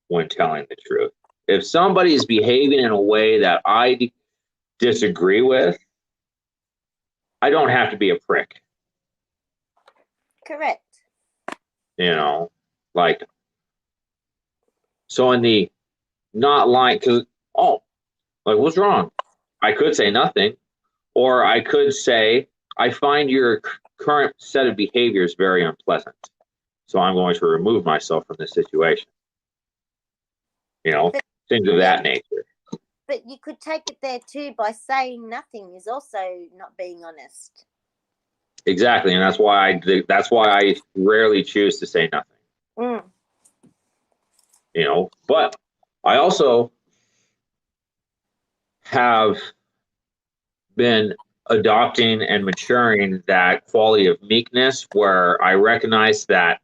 when telling the truth. If somebody is behaving in a way that I disagree with, I don't have to be a prick. Correct. You know, like, so in the not lying, because, oh, like, what's wrong? I could say nothing, or I could say, I find your current set of behaviors very unpleasant, so I'm going to remove myself from this situation. You know, things of that nature. But you could take it there too by saying nothing is also not being honest. Exactly, and that's why I rarely choose to say nothing. Mm. You know, but I also have been adopting and maturing that quality of meekness where I recognize that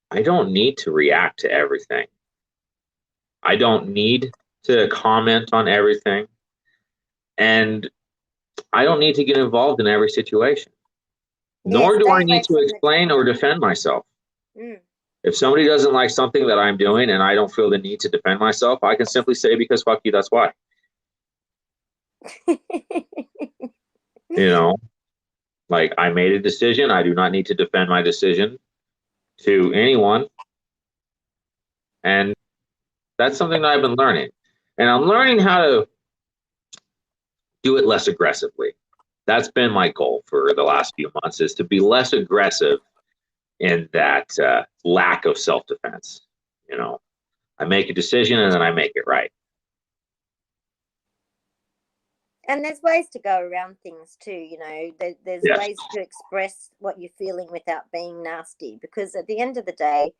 I don't need to react to everything. I don't need to comment on everything. And I don't need to get involved in every situation. Nor do I need to explain or defend myself. Mm. If somebody doesn't like something that I'm doing and I don't feel the need to defend myself, I can simply say, because fuck you, that's why. You know, like, I made a decision. I do not need to defend my decision to anyone. And that's something that I've been learning. And I'm learning how to do it less aggressively. That's been my goal for the last few months, is to be less aggressive in that lack of self-defense. You know, I make a decision and then I make it right. And there's ways to go around things too, you know. There's Yes. ways to express what you're feeling without being nasty, because at the end of the day,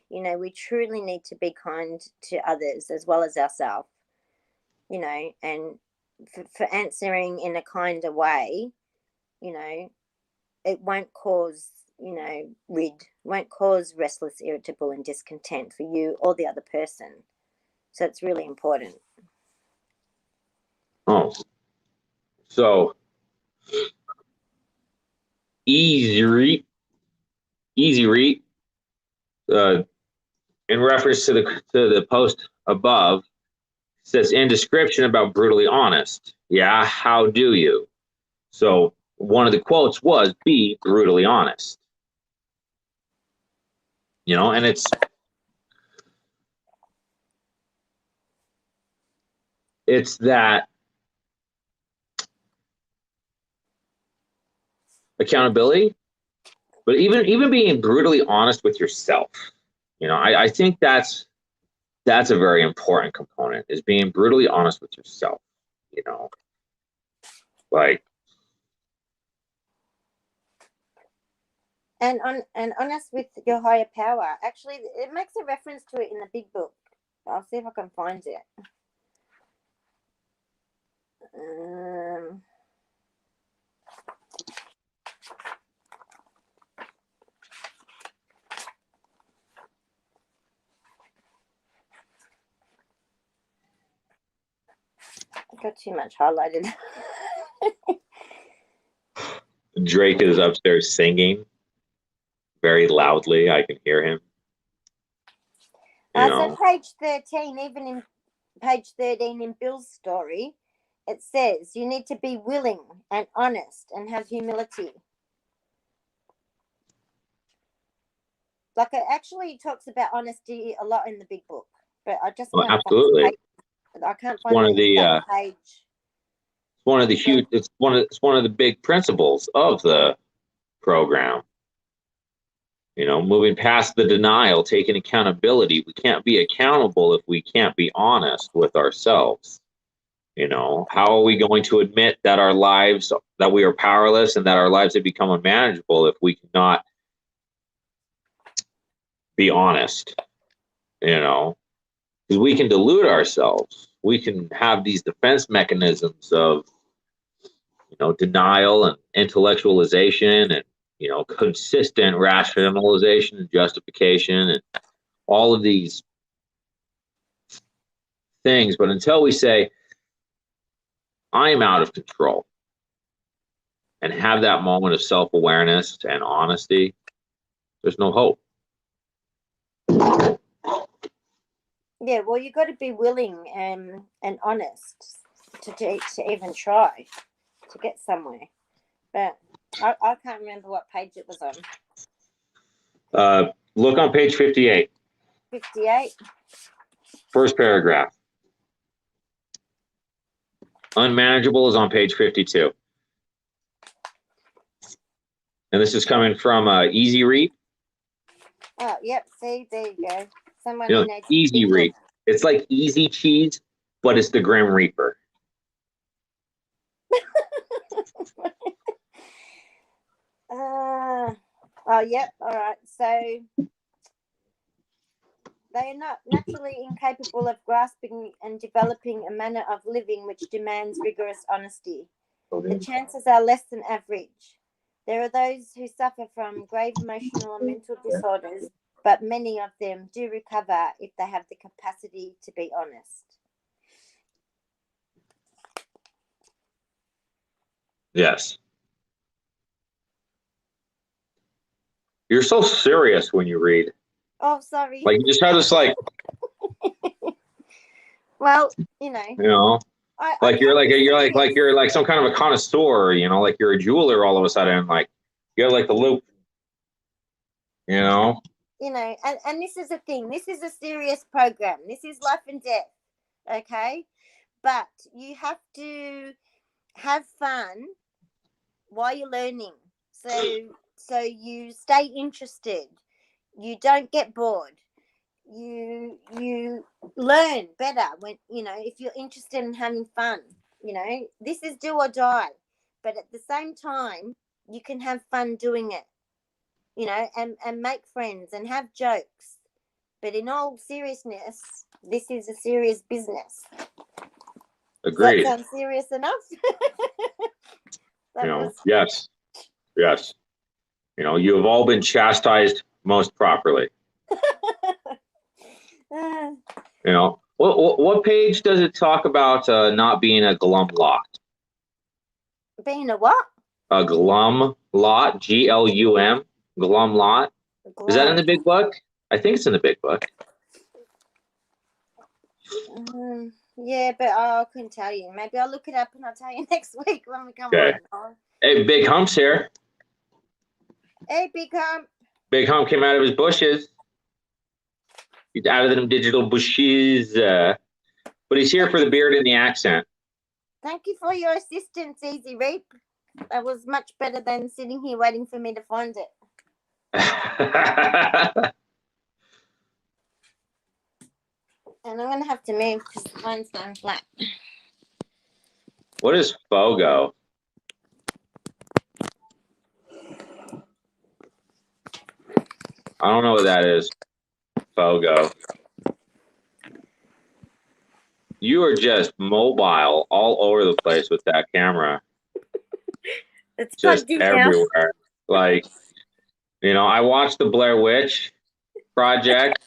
you know, we truly need to be kind to others as well as ourselves, you know, and for answering in a kinder way, you know, it won't cause, you know, won't cause restless, irritable, and discontent for you or the other person. So it's really important. Oh, so easy read, in reference to the post above, says, in description about brutally honest. Yeah, how do you? So one of the quotes was, be brutally honest. You know, and it's that accountability, but even being brutally honest with yourself. You know, I think that's a very important component, is being brutally honest with yourself. You know, like, and honest with your higher power. Actually, it makes a reference to it in the big book. I'll see if I can find it. I got too much highlighted. Drake is upstairs singing very loudly. I can hear him. So page 13, even in page 13 in Bill's story, it says you need to be willing and honest and have humility. Like it actually talks about honesty a lot in the big book, but I just Well, can't absolutely. find the page. I can't find One of the exact page. one of the huge. It's one of the big principles of the program. Moving past the denial, taking accountability. We can't be accountable if we can't be honest with ourselves. How are we going to admit that our lives, that we are powerless and that our lives have become unmanageable if we cannot be honest? Because we can delude ourselves. We can have these defense mechanisms of, denial and intellectualization and, consistent rationalization and justification and all of these things. But until we say, I am out of control, and have that moment of self-awareness and honesty, there's no hope. Yeah, well, you got to be willing and honest to even try to get somewhere. But I can't remember what page it was on. Look on page 58. 58? First paragraph. Unmanageable is on page 52. And this is coming from Easy Read. Oh, yep. See, there you go. Someone Easy Read. It's like Easy Cheese, but it's the Grim Reaper. Oh, yep. All right. So they are not naturally incapable of grasping and developing a manner of living which demands rigorous honesty. The chances are less than average. There are those who suffer from grave emotional and mental disorders, but many of them do recover if they have the capacity to be honest. Yes. You're so serious when you read. Oh, sorry. Like, you just have this, like... Well, you're like some kind of a connoisseur, like you're a jeweler all of a sudden, like you have like the loop, and this is the thing. This is a serious program. This is life and death. Okay. But you have to have fun while you're learning. So you stay interested. You don't get bored. You learn better when if you're interested in having fun. This is do or die, but at the same time you can have fun doing it, and make friends and have jokes, but in all seriousness this is a serious business. Agreed. Does that sound serious enough? Yes you have all been chastised most properly. What page does it talk about not being a glum lot? Being a what? A glum lot, Glum, glum lot. Is that in the big book? I think it's in the big book. Yeah, but I couldn't tell you. Maybe I'll look it up and I'll tell you next week when we come on. Hey, Big Hump's here. Hey, Big Hump. Big Hump came out of his bushes. He's out of them digital bushes. But he's here for the beard and the accent. Thank you for your assistance, Easy Reap. That was much better than sitting here waiting for me to find it. And I'm going to have to move because mine's going flat. What is FOGO? I don't know what that is. FOGO. You are just mobile all over the place with that camera. It's just everywhere. Like, I watched the Blair Witch Project.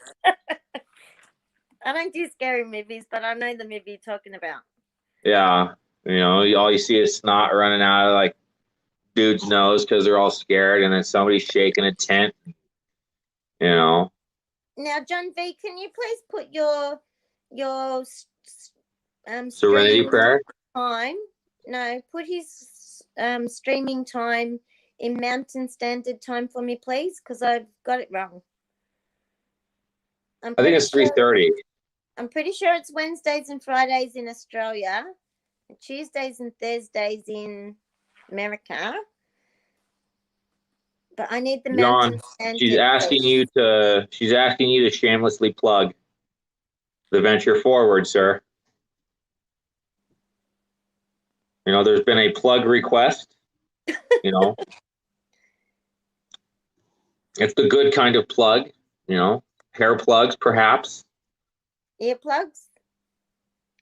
I don't do scary movies, but I know the movie you're talking about. Yeah. All you see is snot running out of like dude's nose because they're all scared, and then somebody's shaking a tent. Now, John V, can you please put your Serenity Prayer time? No, put his streaming time in Mountain Standard Time for me, please, because I've got it wrong. I'm I think pretty it's sure 3:30. I'm pretty sure it's Wednesdays and Fridays in Australia, and Tuesdays and Thursdays in America. But I need the John, Mountain Standard. she's asking you to shamelessly plug the venture forward, sir. You know, there's been a plug request. You know, it's the good kind of plug. You know, hair plugs, perhaps. Earplugs.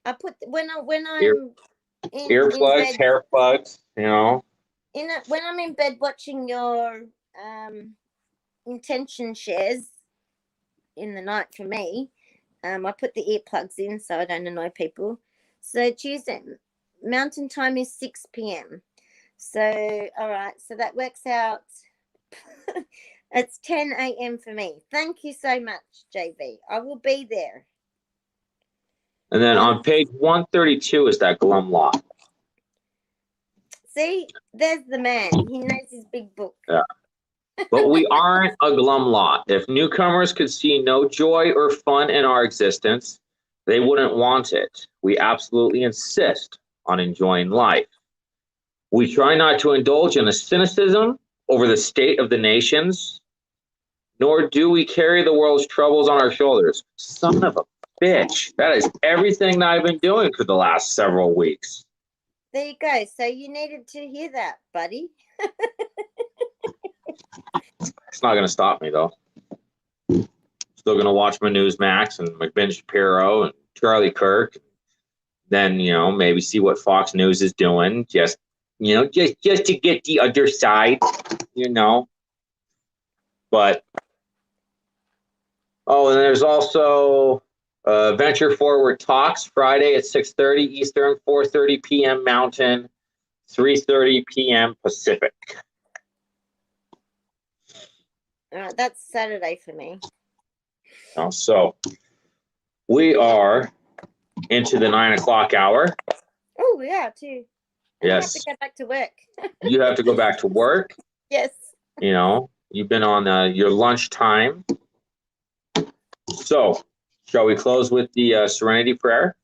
I put when I'm Earplugs, in bed, hair plugs. You know. when I'm in bed watching your intention shares in the night for me, I put the earplugs in so I don't annoy people. So Tuesday Mountain Time is 6 p.m. So all right, so that works out. It's 10 a.m. for me. Thank you so much, JV. I will be there. And then on page 132 is that glum law. See, there's the man. He knows his big book. Yeah. But we aren't a glum lot. If newcomers could see no joy or fun in our existence, they wouldn't want it. We absolutely insist on enjoying life. We try not to indulge in a cynicism over the state of the nations, nor do we carry the world's troubles on our shoulders. Son of a bitch. That is everything that I've been doing for the last several weeks. There you go. So you needed to hear that, buddy. It's not going to stop me, though. Still going to watch my Newsmax and my Ben Shapiro and Charlie Kirk. Then, you know, maybe see what Fox News is doing. Just to get the other side, you know. But, oh, and there's also Venture Forward Talks Friday at 6:30 Eastern, 4:30 p.m. Mountain, 3:30 p.m. Pacific. All right, that's Saturday for me. So we are into the 9 o'clock hour. Oh, we are too. And Yes. I have to go back to work. You have to go back to work. Yes. You know, you've been on your lunch time. So, shall we close with the Serenity Prayer?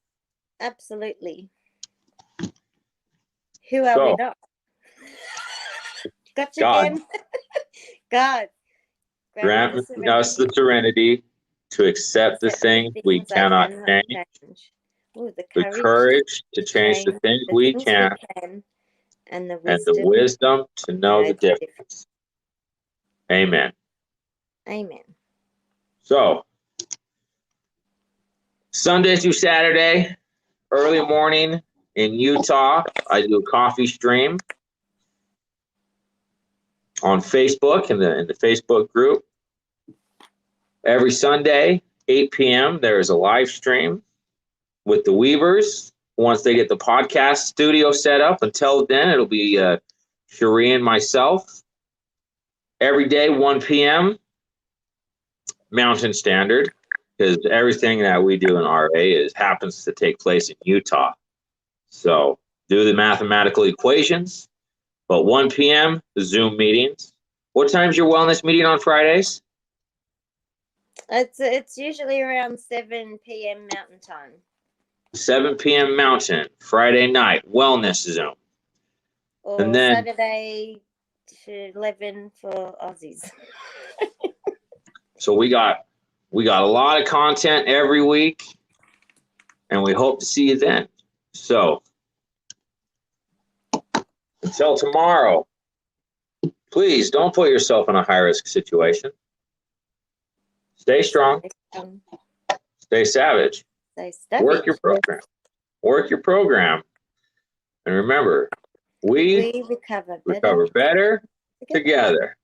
Absolutely. Who are we not? Gotcha God. again. God. Grant us the serenity to accept the things we cannot change. Ooh, the courage to change the things we can, and the wisdom to know the difference. Amen. Amen. So, Sunday through Saturday, early morning in Utah, I do a coffee stream on Facebook in the Facebook group. Every Sunday, 8 p.m., there is a live stream with the Weavers. Once they get the podcast studio set up, until then, it'll be Sherie and myself. Every day, 1 p.m., Mountain Standard, because everything that we do in RA happens to take place in Utah. So do the mathematical equations. But 1 p.m., the Zoom meetings. What time's your wellness meeting on Fridays? It's usually around 7 p.m. Mountain Time. 7 p.m. Mountain, Friday night, wellness Zoom. Or and then Saturday to 11 for Aussies. So we got a lot of content every week, and we hope to see you then. So until tomorrow, please don't put yourself in a high-risk situation. Stay strong. Stay savage. Stay savage. Work your program. Work your program. And remember, we recover better together.